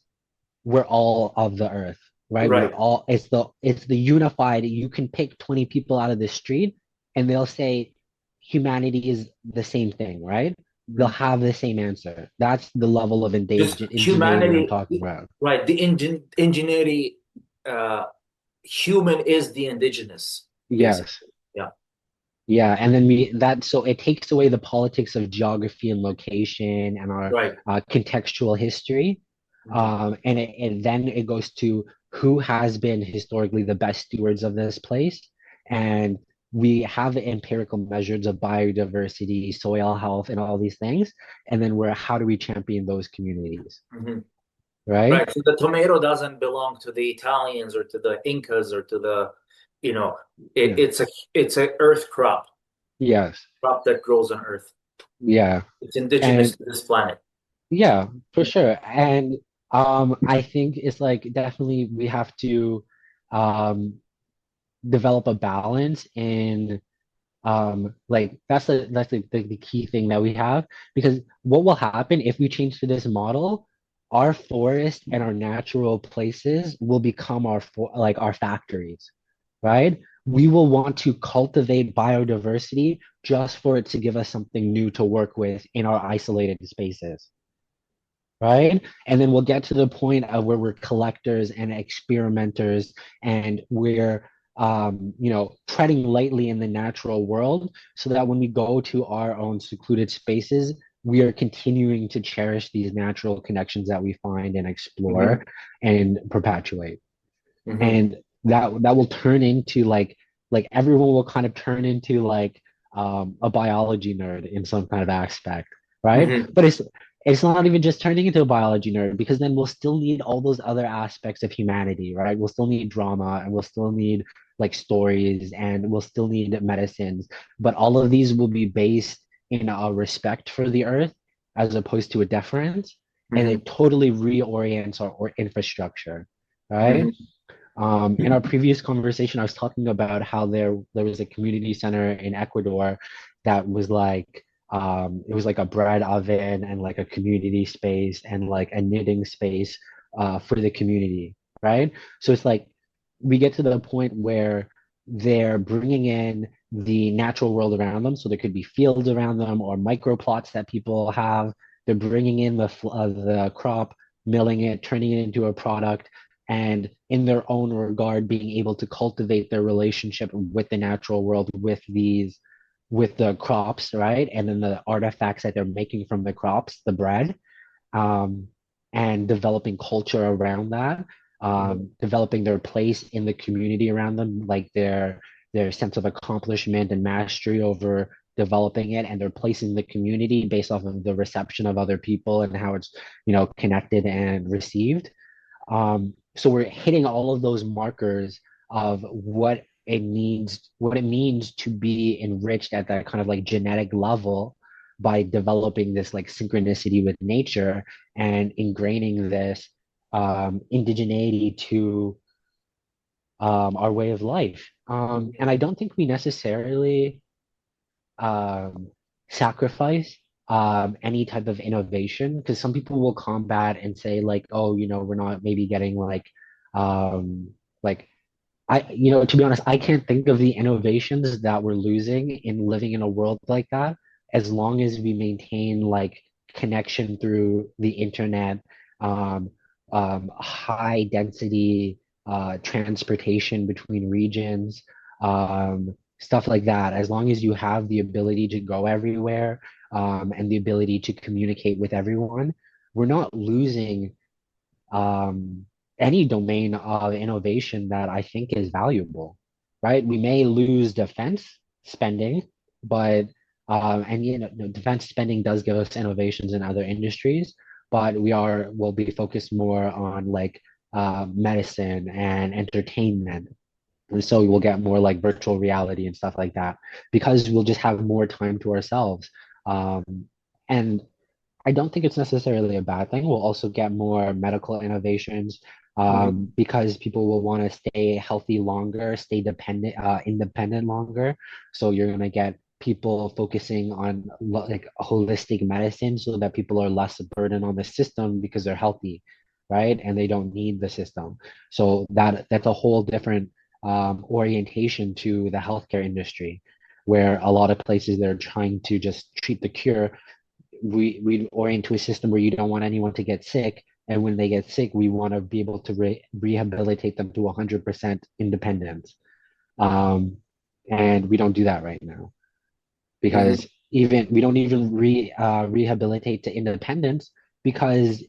S2: we're all of the earth, right? We're
S3: right.
S2: all, it's the unified. You can pick 20 people out of the street and they'll say humanity is the same thing, right? They'll
S3: Mhm.
S2: have the same answer. That's the level of
S3: Just
S2: indigeneity I'm
S3: humanity,
S2: talking about.
S3: right? The ingenuity, uh, human is the indigenous, basically.
S2: Yes.
S3: Yeah,
S2: Yeah, and then so it takes away the politics of geography and location and our
S3: right.
S2: contextual history.
S3: Mhm.
S2: And then it goes to who has been historically the best stewards of this place. And we have the empirical measures of biodiversity, soil health, and all these things. And then how do we champion those communities,
S3: Mhm.
S2: right?
S3: Right. So the tomato doesn't belong to the Italians or to the Incas or to the, you know,
S2: Yeah.
S3: it's a earth
S2: Yes.
S3: crop that grows on Earth.
S2: Yeah.
S3: It's indigenous
S2: And
S3: to this planet.
S2: yeah, for sure. And I think it's like definitely we have to um develop a balance in like that's the key thing that we have, because what will happen if we change to this model, our forest and our natural places will become our factories, right? We will want to cultivate biodiversity just for it to give us something new to work with in our isolated spaces, right? And then we'll get to the point of where we're collectors and experimenters, and we're treading lightly in the natural world, so that when we go to our own secluded spaces, we are continuing to cherish these natural connections that we find and
S3: Hmm.
S2: explore and perpetuate.
S3: Hmm.
S2: And that will turn into like everyone will kind of turn into like a biology nerd in some kind of aspect, right?
S3: Hmm.
S2: But it's not even just turning into a biology nerd, because then we'll still need all those other aspects of humanity, right? We'll still need drama, and we'll still need like stories, and we'll still need medicines, but all of these will be based in a respect for the earth as opposed to a deference, and
S3: Hmm.
S2: it totally reorients our infrastructure, right?
S3: Hmm.
S2: In our previous conversation, I was talking about how there was a community center in Ecuador that was like it was like a bread oven and like a community space and like a knitting space for the community, right? So it's like we get to the point where they're bringing in the natural world around them. So there could be fields around them or microplots that people have. They're bringing in the crop, milling it, turning it into a product, and in their own regard being able to cultivate their relationship with the natural world, with the crops, right? And then the artifacts that they're making from the crops, the bread, um, and developing culture around that,
S3: Hmm.
S2: developing their place in the community around them, like their sense of accomplishment and mastery over developing it, and their place in the community based off of the reception of other people and how it's connected and received. So we're hitting all of those markers of what it means to be enriched at that kind of like genetic level by developing this like synchronicity with nature and ingraining this indigeneity to our way of life. And I don't think we necessarily um, sacrifice any type of innovation, because some people will combat and say like, oh, we're not maybe getting um, like to be honest, I can't think of the innovations that we're losing in living in a world like that, as long as we maintain like connection through the internet, um, high density transportation between regions, stuff like that. As long as you have the ability to go everywhere, and the ability to communicate with everyone, we're not losing um, any domain of innovation that I think is valuable, right? We may lose defense spending, but and defense spending does give us innovations in other industries, but we'll be focused more on like medicine and entertainment. And so we'll get more like virtual reality and stuff like that because we'll just have more time to ourselves. And I don't think it's necessarily a bad thing. We'll also get more medical innovations
S3: Mhm.
S2: because people will want to stay healthy longer, stay independent longer. So you're going to get people focusing on like holistic medicine so that people are less a burden on the system because they're healthy, right? And they don't need the system. So that's a whole different orientation to the healthcare industry, where a lot of places they're trying to just treat the cure. We orient to a system where you don't want anyone to get sick, and when they get sick we want to be able to rehabilitate them to 100% independence, um, and we don't do that right now
S3: Mhm.
S2: because even we don't even rehabilitate to independence because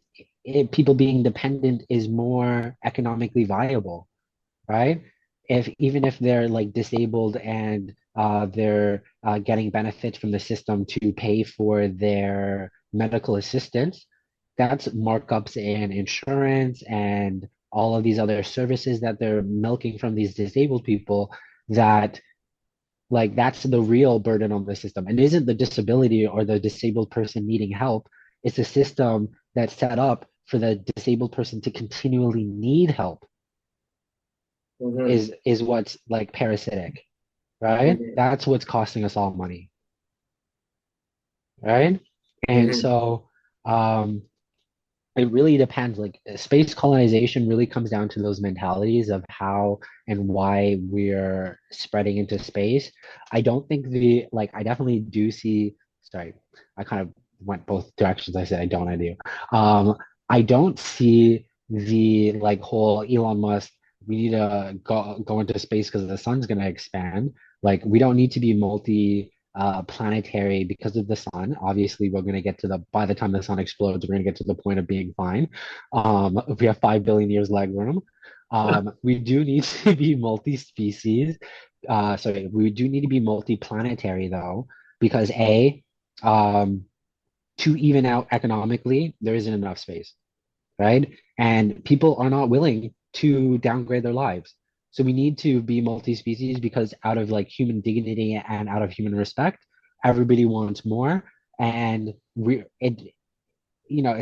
S2: people being dependent is more economically viable, right? If even if they're like disabled and they're getting benefits from the system to pay for their medical assistance, that's markups in insurance and all of these other services that they're milking from these disabled people, that like that's the real burden on the system. And isn't the disability or the disabled person needing help, it's a system that's set up for the disabled person to continually need help,
S3: Mhm.
S2: is what's like parasitic, right?
S3: Mhm.
S2: That's what's costing us all money, right? And
S3: Mhm.
S2: so um it really depends. Like space colonization really comes down to those mentalities of how and why we're spreading into space. I don't think I definitely do see, sorry, I kind of went both directions. I said I do. Um, I don't see the like whole Elon Musk, we need to go into space because the sun's gonna expand. Like we don't need to be planetary because of the sun. Obviously, we're going to get to by the time the sun explodes, we're going to get to the point of being fine. We have 5 billion years leg room. We do need to be multi-species. Sorry, we do need to be multi-planetary though, because um, to even out economically, there isn't enough space, right? And people are not willing to downgrade their lives. So we need to be multi-species because out of like human dignity and out of human respect, everybody wants more. And it's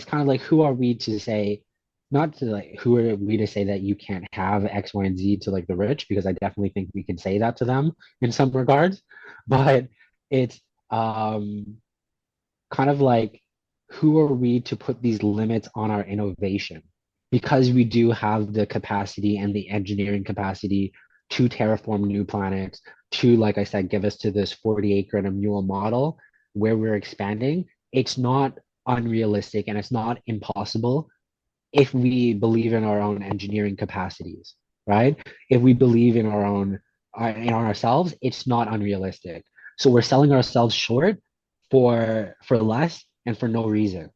S2: kind of like who are we to say, not to like who are we to say that you can't have X, Y, and Z to like the rich, because I definitely think we can say that to them in some regards. But it's kind of like who are we to put these limits on our innovation, because we do have the capacity and the engineering capacity to terraform new planets, to like I said, give us to this 40 acre and a mule model where we're expanding. It's not unrealistic and it's not impossible if we believe in our own engineering capacities, right? If we believe in in ourselves, it's not unrealistic. So we're selling ourselves short for less and for no reason,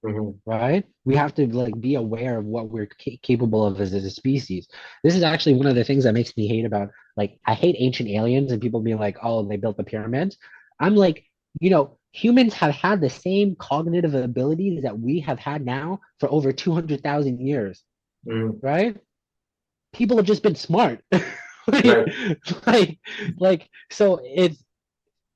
S3: Mhm.
S2: right? We have to like be aware of what we're capable of as a species. This is actually one of the things that makes me hate about, like I hate ancient aliens and people being like, oh, they built the pyramids. I'm like, humans have had the same cognitive abilities that we have had now for over 200,000 years,
S3: Mhm.
S2: right? People have just been smart. like,
S3: Right.
S2: like, so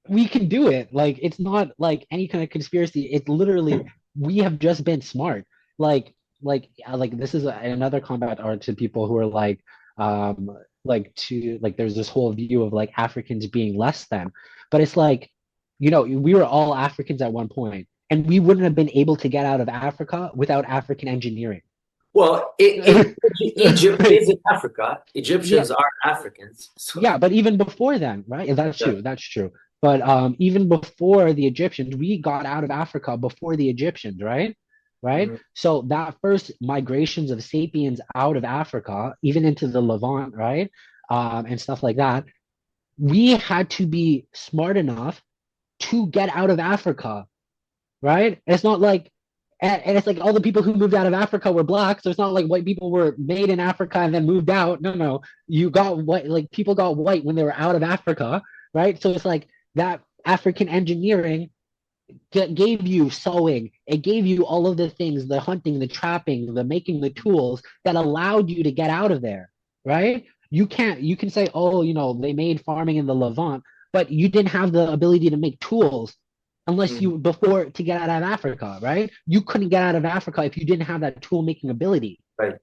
S2: we can do it. Like it's not like any kind of conspiracy. It's literally we have just been smart. Like this is another combat art to people who are um there's this whole view of like Africans being less than, but it's like we were all Africans at one point, and we wouldn't have been able to get out of Africa without African engineering.
S3: Well, Egypt is in Africa.
S2: Yeah,
S3: Egyptians are Africans. So,
S2: yeah, but even before then, right? That's
S3: yeah.
S2: true. That's true. But even before the Egyptians, we got out of Africa before the Egyptians, right? Right.
S3: Mhm.
S2: So that first migrations of sapiens out of Africa, even into the Levant, right, and stuff like that, we had to be smart enough to get out of Africa, right? And it's not like, and it's like all the people who moved out of Africa were black, so it's not like white people were made in Africa and then moved out. No, no, you got white, like people got white when they were out of Africa, right? So it's like that African engineering gave you sewing, it gave you all of the things, the hunting, the trapping, the making the tools that allowed you to get out of there, right? You can say, oh, they made farming in the Levant, but you didn't have the ability to make tools unless
S3: Mhm.
S2: you before to get out of Africa, right? You couldn't get out of Africa if you didn't have that tool making ability,
S3: Right.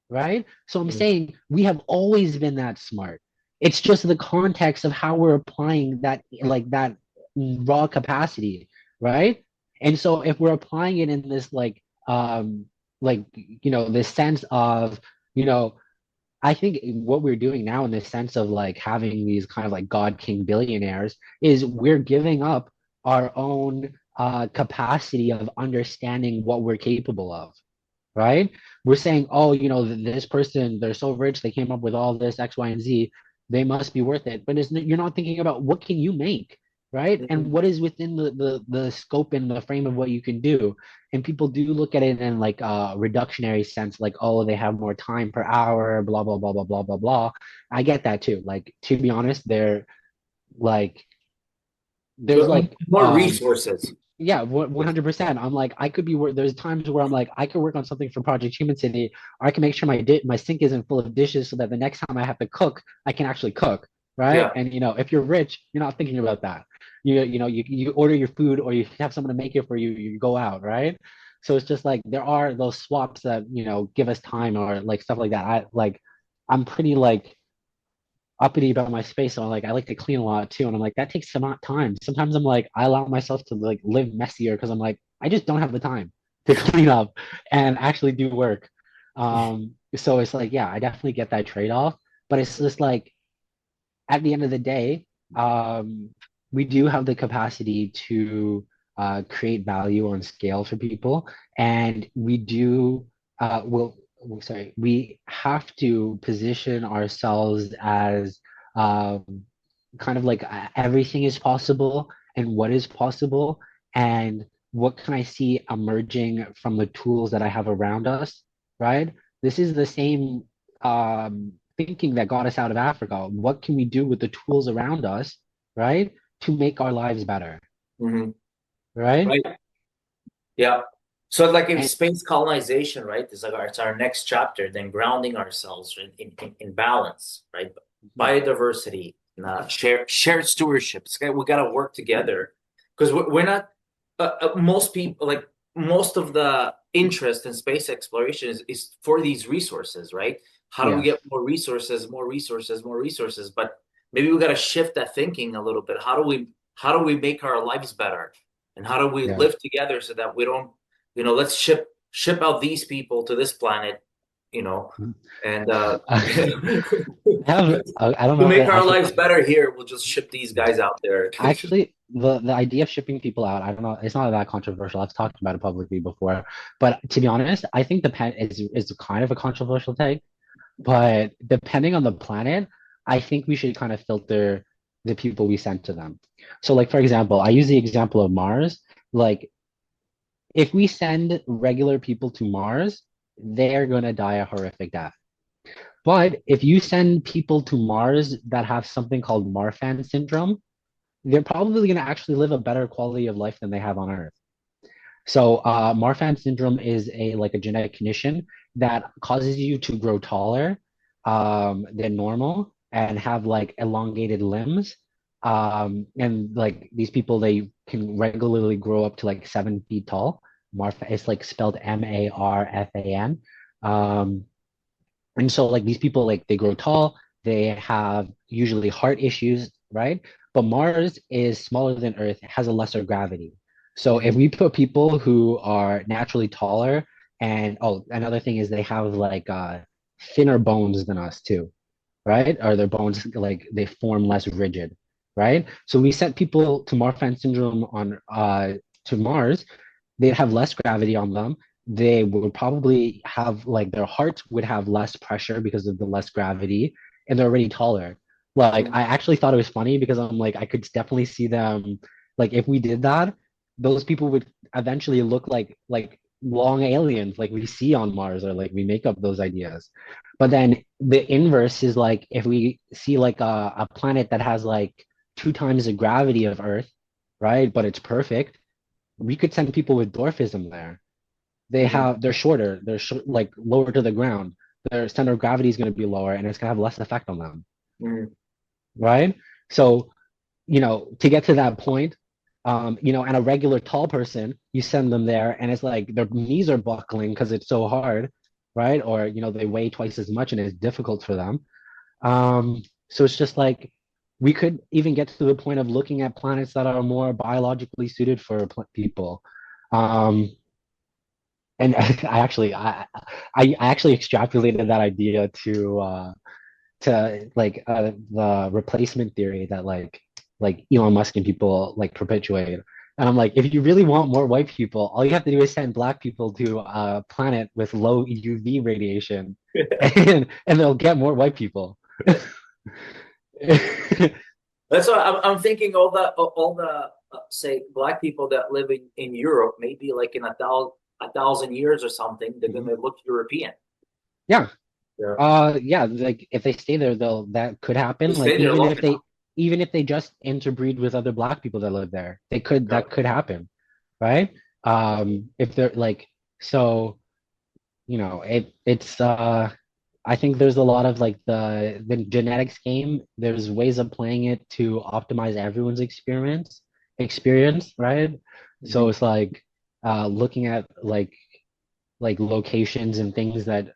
S2: right? So I'm
S3: Mhm.
S2: saying we have always been that smart. It's just the context of how we're applying that, like that raw capacity, right? And so if we're applying it in this this sense of, you know, I think what we're doing now in the sense of like having these kind of like God King billionaires is we're giving up our own capacity of understanding what we're capable of, right? We're saying, oh, this person, they're so rich, they came up with all this X, Y, and Z, they must be worth it. But you're not thinking about what can you make, right? And
S3: Mhm.
S2: what is within the scope and the frame of what you can do. And people do look at it in like a reductionary sense, like, oh, they have more time per hour, blah, blah, blah, blah, blah, blah, blah. I get that too. Like, to be honest, like, there's
S3: But
S2: like
S3: more resources.
S2: yeah, 100%. I'm like, I could be there's times where I'm like, I could work on something for Project Human City, or I can make sure my sink isn't full of dishes so that the next time I have to cook, I can actually cook, right?
S3: Yeah.
S2: And if you're rich, you're not thinking about that. You order your food or you have someone to make it for you, you go out, right? So it's just like there are those swaps that, give us time or like stuff like that. I'm pretty like uppity about my space. So I like to clean a lot too. And I'm like, that takes some time. Sometimes I'm like, I allow myself to like live messier because I'm like, I just don't have the time to clean up and actually do work. So it's like, yeah, I definitely get that trade-off. But it's just like at the end of the day, we do have the capacity to create value on scale for people, and we do sorry, we have to position ourselves as um, kind of like everything is possible and what is possible and what can I see emerging from the tools that I have around us, right? This is the same thinking that got us out of Africa. What can we do with the tools around us, right, to make our lives better,
S3: Mhm.
S2: right?
S3: Right. Yeah. So like in
S2: And
S3: space colonization, right? It's our next chapter, then grounding ourselves in balance, right? Biodiversity, shared stewardship. We got to work together because we're not most people like most of the interest in space exploration is for these resources, right? How do we
S2: yes,
S3: get more resources, more resources, more resources? But maybe we got to shift that thinking a little bit. How do we make our lives better? And how do we
S2: yes.
S3: live together so that we don't, let's ship out these people to this planet, you know, and
S2: I have I don't
S3: to
S2: know
S3: make our
S2: actually
S3: lives better here, we'll just ship these guys out there.
S2: actually the idea of shipping people out, I don't know, it's not that controversial. I've talked about it publicly before, but to be honest, I think the pen is kind of a controversial take. But depending on the planet, I think we should kind of filter the people we send to them. So, like for example, I use the example of Mars. Like, if we send regular people to Mars, they're gonna die a horrific death. But if you send people to Mars that have something called Marfan syndrome, they're probably gonna actually live a better quality of life than they have on Earth. So Marfan syndrome is a genetic condition that causes you to grow taller than normal and have like elongated limbs. And like these people, they can regularly grow up to like 7 feet tall. Marfan, it's like spelled Marfan. Um, and so like these people, like they grow tall, they have usually heart issues, right? But Mars is smaller than Earth, it has a lesser gravity. So if
S3: Mhm.
S2: we put people who are naturally taller, and oh, another thing is they have like thinner bones than us too, right? Or their bones like they form less rigid, right? So we sent people to Marfan syndrome on to Mars, they'd have less gravity on them. They would probably have like their hearts would have less pressure because of the less gravity, and they're already taller. Like I actually thought it was funny because I'm like I could definitely see them like if we did that, those people would eventually look like long aliens like we see on Mars or like we make up those ideas. But then the inverse is like if we see like a planet that has like 2 times the gravity of Earth, right? But it's perfect, we could send people with dwarfism there.
S3: Mm,
S2: They're shorter, like lower to the ground. Their center of gravity is going to be lower, and it's going to have less effect on them,
S3: mm.
S2: right? So, to get to that point, and a regular tall person, you send them there, and it's like their knees are buckling because it's so hard, right? Or, they weigh twice as much, and it's difficult for them. So it's just like we could even get to the point of looking at planets that are more biologically suited for people. Um, and I actually extrapolated that idea to like the replacement theory that like Elon Musk and people like perpetuate. And I'm like, if you really want more white people, all you have to do is send black people to a planet with low UV radiation, and they'll get more white people.
S3: That's what I'm thinking. All the say black people that live in Europe, maybe like in a thousand years or something, they're
S2: Mhm.
S3: gonna look European.
S2: Yeah.
S3: Yeah,
S2: Yeah, like if they stay there, that could
S3: they
S2: happen. Like
S3: stay there long enough.
S2: even if they just interbreed with other black people that live there,
S3: Yeah.
S2: that could happen, right? If they're like so, it's I think there's a lot of like the genetics game. There's ways of playing it to optimize everyone's experience, right? So
S3: Mhm.
S2: it's like looking at like locations and things that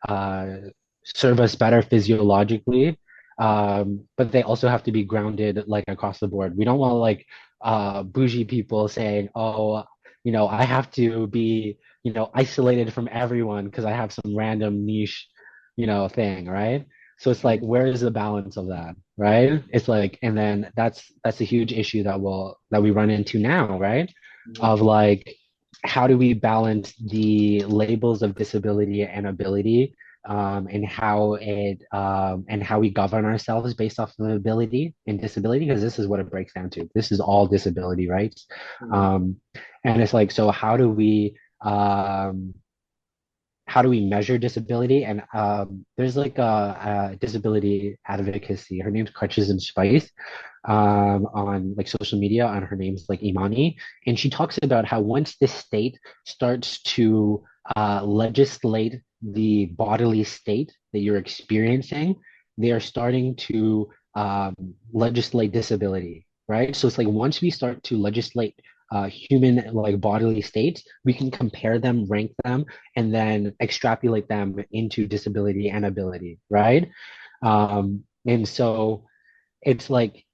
S2: serve us better physiologically. But they also have to be grounded like across the board. We don't want like bougie people saying, oh, I have to be, isolated from everyone because I have some random niche, thing, right? So it's like,
S3: Mhm.
S2: where is the balance of that, right? It's like, and then that's a huge issue that we run into now, right?
S3: Mhm.
S2: Of like, how do we balance the labels of disability and ability, and how we govern ourselves based off of ability and disability? Because this is what it breaks down to. This is all disability rights.
S3: Mhm.
S2: Um, and it's like, so how do we measure disability? And there's like a disability advocacy. Her name's Crutches and Spice, on like social media. On her name's like Imani, and she talks about how once the state starts to legislate the bodily state that you're experiencing, they are starting to legislate disability, right? So it's like once we start to legislate human like bodily states, we can compare them, rank them, and then extrapolate them into disability and ability, right? And so it's like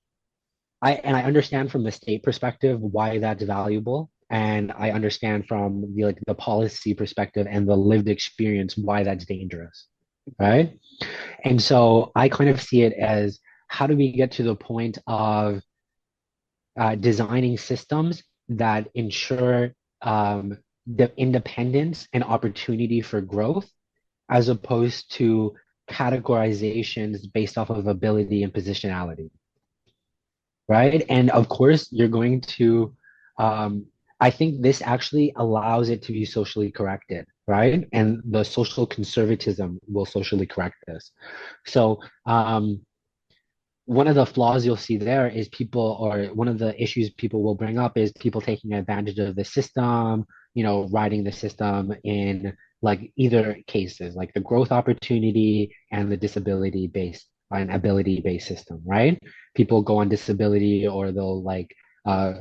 S2: I understand from the state perspective why that's valuable, and I understand from the policy perspective and the lived experience why that's dangerous, right? And so I kind of see it as how do we get to the point of designing systems that ensure the independence and opportunity for growth as opposed to categorizations based off of ability and positionality, right? And of course, you're going to, um, I think this actually allows it to be socially corrected, right? And the social conservatism will socially correct this. So, one of the flaws you'll see there is people, or one of the issues people will bring up is people taking advantage of the system, riding the system in like either cases, like the growth opportunity and the disability based and ability based system, right? People go on disability or they'll uh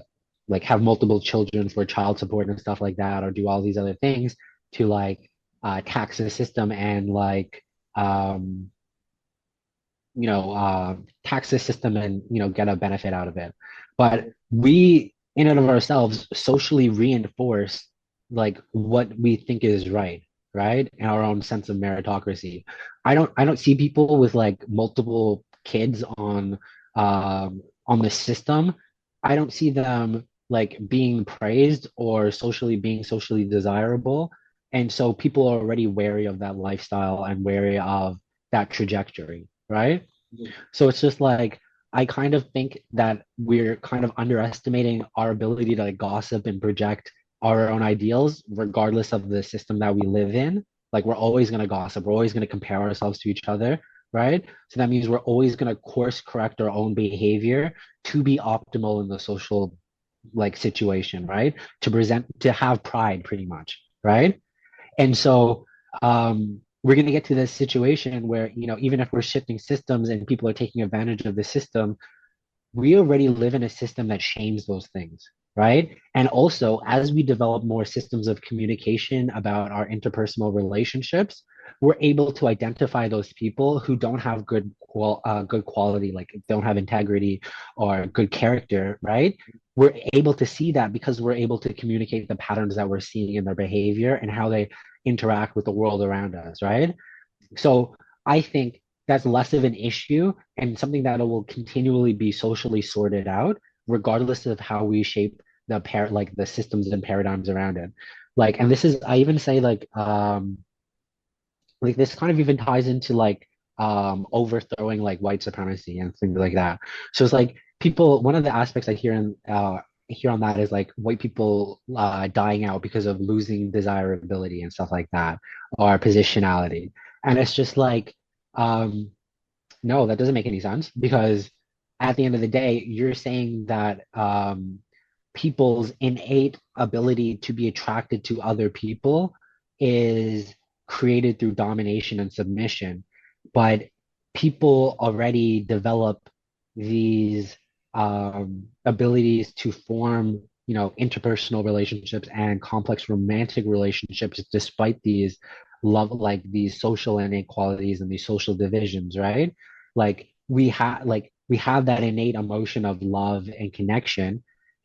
S2: like have multiple children for child support and stuff like that, or do all these other things to like tax the system and like um tax the system and, get a benefit out of it. But we, in and of ourselves, socially reinforce like what we think is right, right? And our own sense of meritocracy. I don't see people with like multiple kids on the system. I don't see them like being praised or being socially desirable. And so people are already wary of that lifestyle and wary of that trajectory, right?
S3: Mhm.
S2: So it's just like I kind of think that we're kind of underestimating our ability to like gossip and project our own ideals, regardless of the system that we live in. Like we're always gonna gossip, we're always gonna compare ourselves to each other, right? So that means we're always gonna course correct our own behavior to be optimal in the social like situation, right? To have pride pretty much, right? And so we're going to get to this situation where, even if we're shifting systems and people are taking advantage of the system, we already live in a system that shames those things, right? And also, as we develop more systems of communication about our interpersonal relationships, we're able to identify those people who don't have good quality, like don't have integrity or good character, right? We're able to see that because we're able to communicate the patterns that we're seeing in their behavior and how they interact with the world around us, right? So I think that's less of an issue and something that will continually be socially sorted out, regardless of how we shape like the systems and paradigms around it. Like, and this is I even say like this kind of even ties into like overthrowing like white supremacy and things like that. So it's like people one of the aspects I hear on that is like white people dying out because of losing desirability and stuff like that or positionality. And it's just like no, that doesn't make any sense because at the end of the day, you're saying that people's innate ability to be attracted to other people is created through domination and submission. But people already develop these abilities to form, interpersonal relationships and complex romantic relationships despite these like these social inequalities and these social divisions, right? We have that innate emotion of love and connection,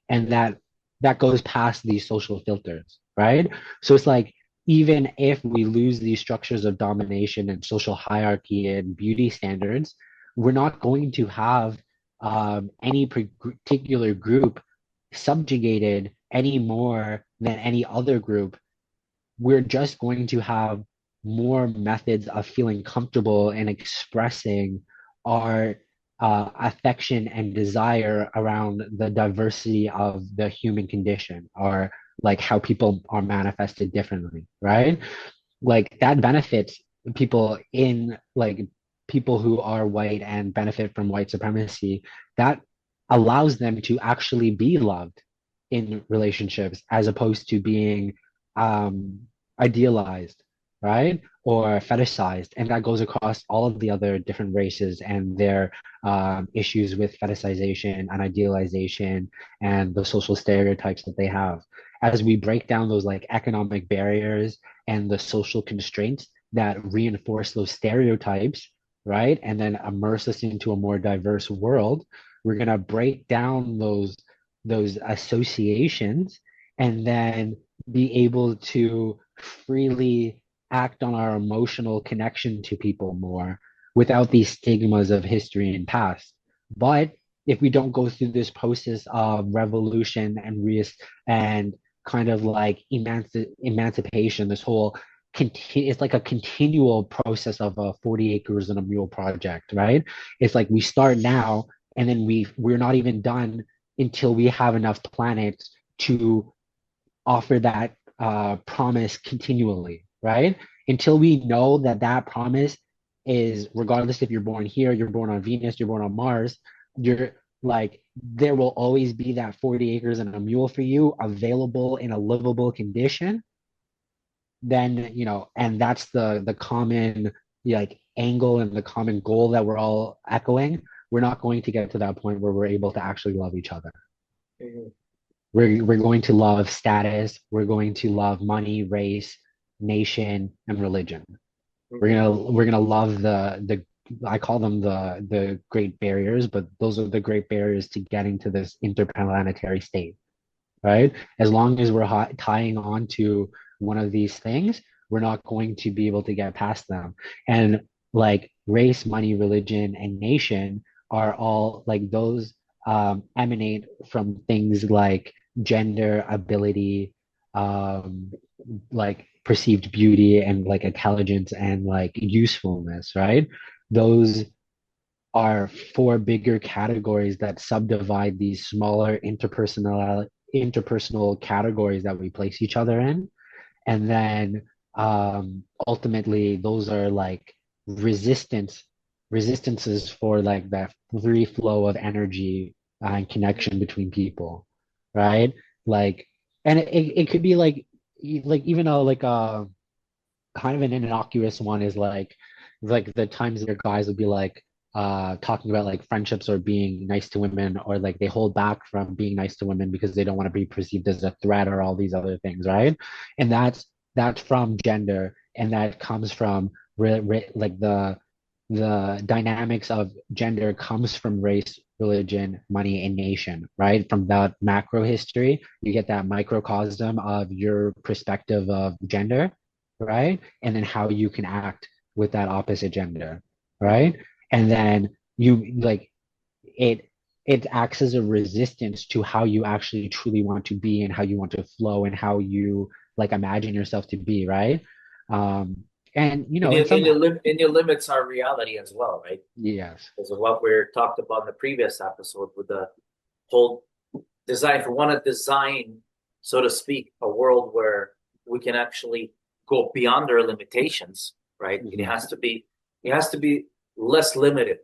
S2: and that goes past these social filters, right? So it's like even if we lose these structures of domination and social hierarchy and beauty standards, we're not going to have any particular group subjugated any more than any other group. We're just going to have more methods of feeling comfortable and expressing our affection and desire around the diversity of the human condition, or like how people are manifested differently, right? Like that benefits people in like people who are white and benefit from white supremacy. That allows them to actually be loved in relationships as opposed to being um, idealized, right? Or fetishized. And that goes across all of the other different races and their issues with fetishization and idealization and the social stereotypes that they have. As we break down those like economic barriers and the social constraints that reinforce those stereotypes, right? And then immerse us into a more diverse world, we're going to break down those associations and then be able to freely act on our emotional connection to people more without these stigmas of history and past. But if we don't go through this process of revolution and kind of like emancipation, this whole it's like a continual process of a 40 acres and a mule project, right? It's like we start now and then we're not even done until we have enough planets to offer that promise continually, right? Until we know that that promise is, regardless if you're born here, you're born on Venus, you're born on Mars, you're like, there will always be that 40 acres and a mule for you available in a livable condition. Then, and that's the common like angle and the common goal that we're all echoing. We're not going to get to that point where we're able to actually love each other.
S3: Mm-hmm.
S2: We're going to love status. We're going to love money, race, nation, and religion. We're gonna love the I call them the great barriers, but those are the great barriers to getting to this interplanetary state, right? As long as we're tying on to one of these things, we're not going to be able to get past them. And like race, money, religion, and nation are all like those emanate from things like gender, ability, um, like perceived beauty, and like intelligence and like usefulness, right? Those are four bigger categories that subdivide these smaller interpersonal categories that we place each other in. And then ultimately those are like resistances for like that free flow of energy and connection between people. right? Like, and it could be like even though like kind of an innocuous one is like the times where guys would be like talking about like friendships or being nice to women, or like they hold back from being nice to women because they don't want to be perceived as a threat or all these other things, right? And that's from gender, and that comes from like the dynamics of gender comes from race, religion, money, and nation, right? From that macro history, you get that microcosm of your perspective of gender, right? And then how you can act with that opposite gender, right? And then you like it it acts as a resistance to how you actually truly want to be and how you want to flow and how you like imagine yourself to be, right? Um, and you know, and some
S3: And it limits our reality as well, right?
S2: yes,
S3: Because of what we talked about in the previous episode with the whole design. If we want to design, so to speak, a world where we can actually go beyond our limitations, right?
S2: mhm,
S3: It has to be less limited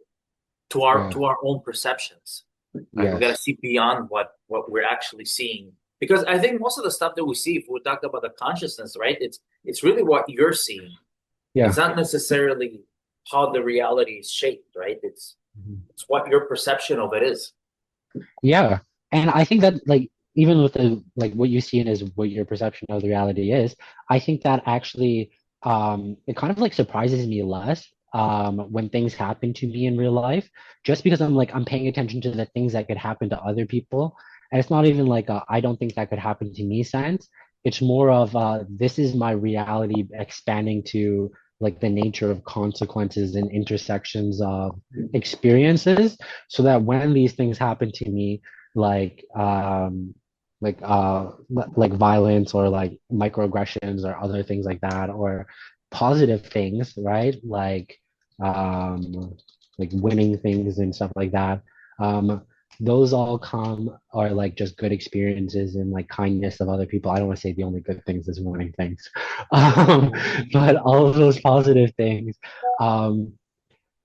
S2: yeah,
S3: to our own perceptions. Right? We got to
S2: yes,
S3: see beyond what we're actually seeing. Because I think most of the stuff that we see, if we talk about the consciousness, right? It's really what you're seeing. It's
S2: yeah.
S3: not necessarily how the reality is shaped, right?
S2: Mhm.
S3: It's what your perception of it is.
S2: Yeah. And I think that like even with the like what you see in is what your perception of the reality is, I think that actually it kind of like surprises me less when things happen to me in real life, just because I'm paying attention to the things that could happen to other people. And it's not even like I don't think that could happen to me sense. It's more of this is my reality expanding to like the nature of consequences and intersections of experiences, so that when these things happen to me, like like violence or like microaggressions or other things like that, or positive things, right? Like winning things and stuff like that. Um, those all come are like just good experiences and like kindness of other people. I don't want to say the only good things is winning things, um, but all of those positive things. Um,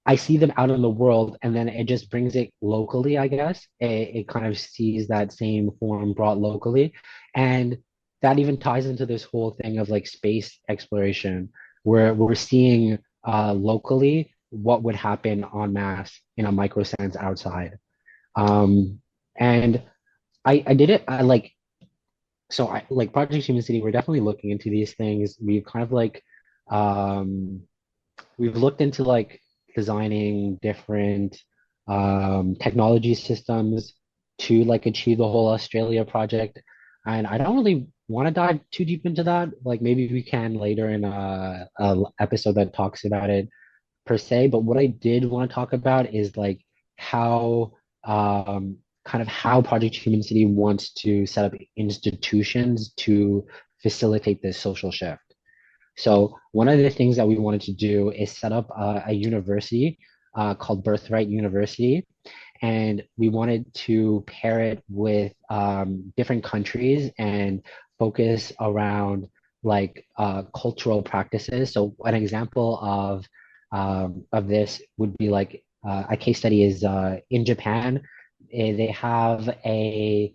S2: I see them out in the world, and then it just brings it locally, I guess. It kind of sees that same form brought locally. And that even ties into this whole thing of like space exploration, where we're seeing locally what would happen en masse in a micro sense outside. And I did it, I like, so I like Project Human City, we're definitely looking into these things. We've kind of like, um, we've looked into like designing different technology systems to like achieve the whole Australia project. And I don't really want to dive too deep into that. Like maybe we can later in a episode that talks about it per se. But what I did want to talk about is like how kind of how Project Human City wants to set up institutions to facilitate this social shift. So one of the things that we wanted to do is set up a university called Birthright University, and we wanted to pair it with different countries and focus around like cultural practices. So an example of this would be like a case study is in Japan. They have a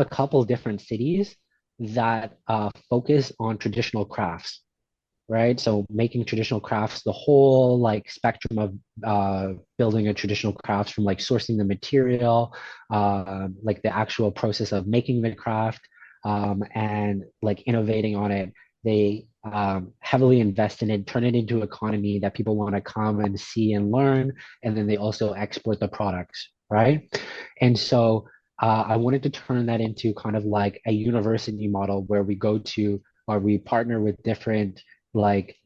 S2: couple different cities that focus on traditional crafts, right? So making traditional crafts, the whole like spectrum of building a traditional crafts, from like sourcing the material, like the actual process of making the craft, and like innovating on it. They heavily invest in it, turn it into an economy that people want to come and see and learn, and then they also export the products, right? And so I wanted to turn that into kind of like a university model where we go to, or we partner with different like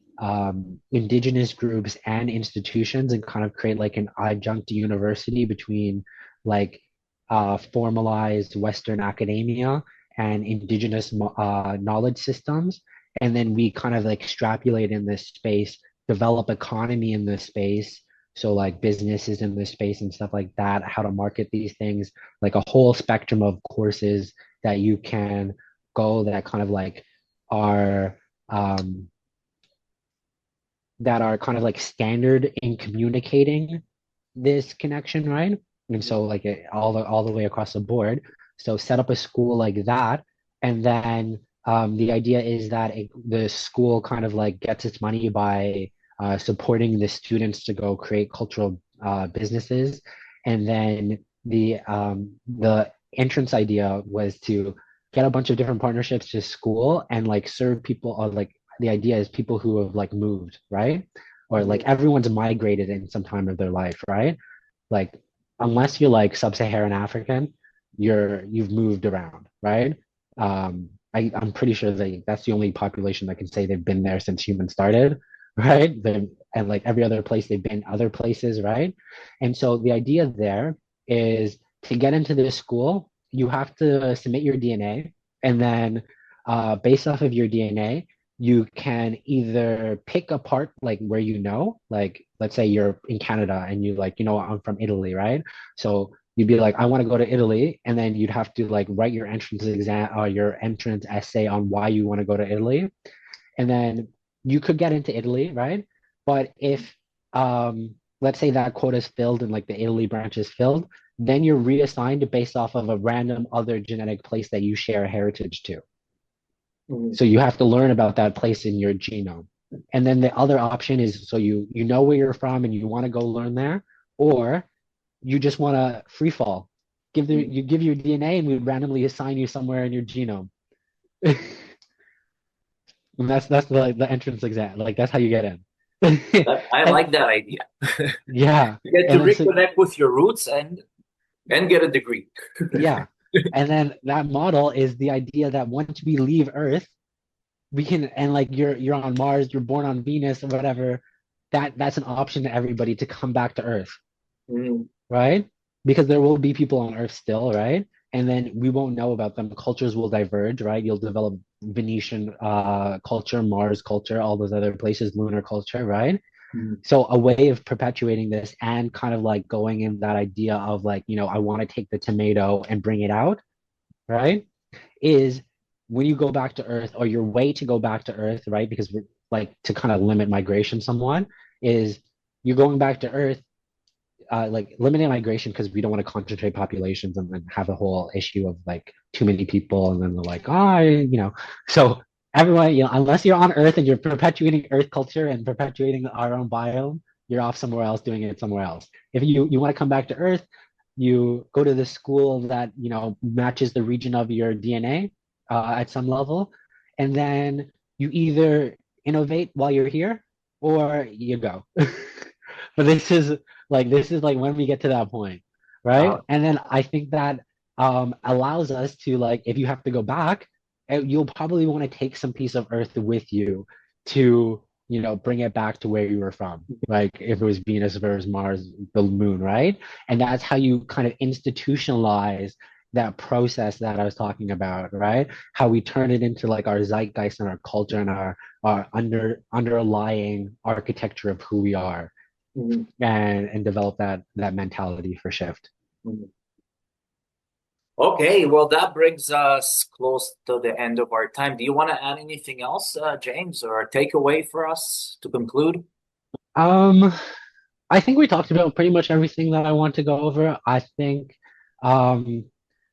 S2: indigenous groups and institutions and kind of create like an adjunct university between like formalized Western academia and indigenous knowledge systems. And then we kind of like extrapolate in this space, develop economy in this space. So like businesses in this space and stuff like that, how to market these things, like a whole spectrum of courses that you can go that kind of like are um, that are kind of like standard in communicating this connection, right? And so like all the way across the board. So set up a school like that, and then the idea is that the school kind of like gets its money by supporting the students to go create cultural businesses, and then the entrance idea was to get a bunch of different partnerships to school and like serve people, or like the idea is people who have like moved, right? Or like everyone's migrated in some time of their life, right? Like unless you're like sub-Saharan African, you've moved around, right? I'm pretty sure that's the only population that can say they've been there since humans started, right? And like every other place they've been other places, right? And so the idea there is to get into this school, you have to submit your DNA, and then based off of your DNA, you can either pick a part like where you know, like let's say you're in Canada and you like, I'm from Italy, right? So you'd be like, I want to go to Italy, and then you'd have to like write your entrance exam or your entrance essay on why you want to go to Italy, and then you could get into Italy, right? But if let's say that quota is filled and like the Italy branch is filled, then you're reassigned based off of a random other genetic place that you share a heritage to. So you have to learn about that place in your genome. And then the other option is so you know where you're from and you want to go learn there, or you just want to free fall. You give your DNA and we randomly assign you somewhere in your genome. And that's the entrance exam. Like that's how you get in.
S3: I
S2: And
S3: like that idea.
S2: yeah.
S3: You get to
S2: And then so
S3: reconnect with your roots and get a degree.
S2: yeah. And then that model is the idea that once we leave Earth, we can, and like you're on Mars, you're born on Venus or whatever, that's an option to everybody to come back to Earth,
S3: Mm.
S2: right? Because there will be people on Earth still, right? And then we won't know about them. Cultures will diverge, right? You'll develop Venetian culture, Mars culture, all those other places, lunar culture, right?
S3: Mm.
S2: So a way of perpetuating this and kind of like going in that idea of like, I want to take the tomato and bring it out, right? Is when you go back to Earth, or your way to go back to Earth, right? Because we're like to kind of limit migration somewhat, is you're going back to Earth, like limited migration because we don't want to concentrate populations and then have a whole issue of like too many people and then they're like, so everyone, unless you're on Earth and you're perpetuating Earth culture and perpetuating our own biome, you're off somewhere else doing it somewhere else. If you want to come back to Earth, you go to the school that matches the region of your DNA at some level, and then you either innovate while you're here or you go. But this is like when we get to that point, right?
S3: Wow.
S2: And then I think that allows us to, like, if you have to go back, you'll probably want to take some piece of Earth with you to bring it back to where you were from. Like if it was Venus versus Mars, the moon, right? And that's how you kind of institutionalize that process that I was talking about, right? How we turn it into like our zeitgeist and our culture and our underlying architecture of who we are,
S3: Mhm.
S2: and develop that mentality for shift.
S3: Mhm. Okay, well, that brings us close to the end of our time. Do you want to add anything else, James, or a takeaway for us to conclude?
S2: Um, I think we talked about pretty much everything that I want to go over. I think, um,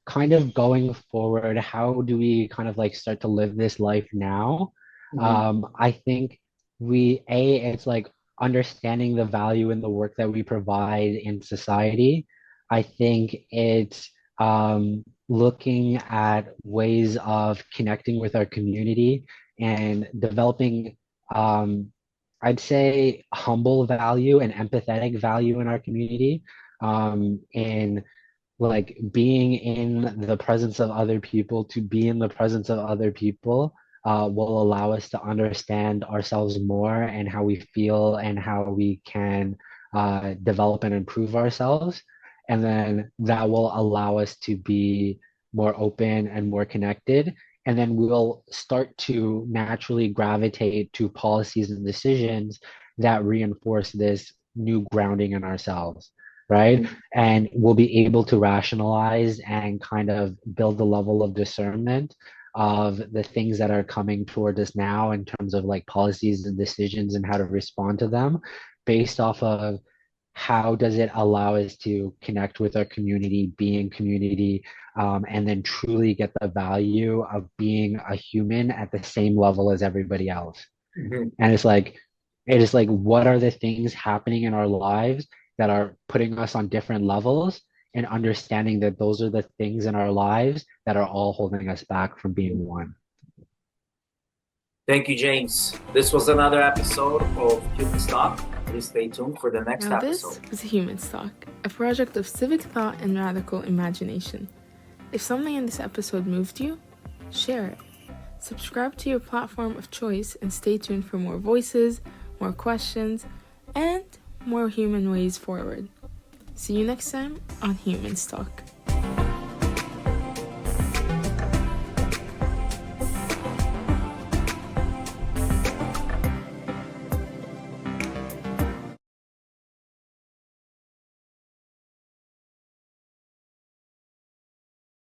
S2: kind of going forward, how do we kind of like start to live this life now?
S3: Mhm.
S2: I think it's like understanding the value in the work that we provide in society. I think it's looking at ways of connecting with our community and developing um, I'd say humble value and empathetic value in our community, in like being in the presence of other people. To be in the presence of other people will allow us to understand ourselves more and how we feel and how we can develop and improve ourselves. And then that will allow us to be more open and more connected. And then we'll start to naturally gravitate to policies and decisions that reinforce this new grounding in ourselves, right?
S3: Mhm.
S2: And we'll be able to rationalize and kind of build the level of discernment of the things that are coming toward us now in terms of like policies and decisions and how to respond to them based off of how does it allow us to connect with our community, be in community, and then truly get the value of being a human at the same level as everybody else.
S3: Mhm.
S2: And it is like, what are the things happening in our lives that are putting us on different levels, and understanding that those are the things in our lives that are all holding us back from being one.
S3: Thank you, James. This was another episode of Human Stock. Please stay tuned for the next
S1: Now
S3: episode.
S1: this was Human Stock, a project of civic thought and radical imagination. If something in this episode moved you, share it. Subscribe to your platform of choice and stay tuned for more voices, more questions, and more human ways forward. See you next time on Human Stock.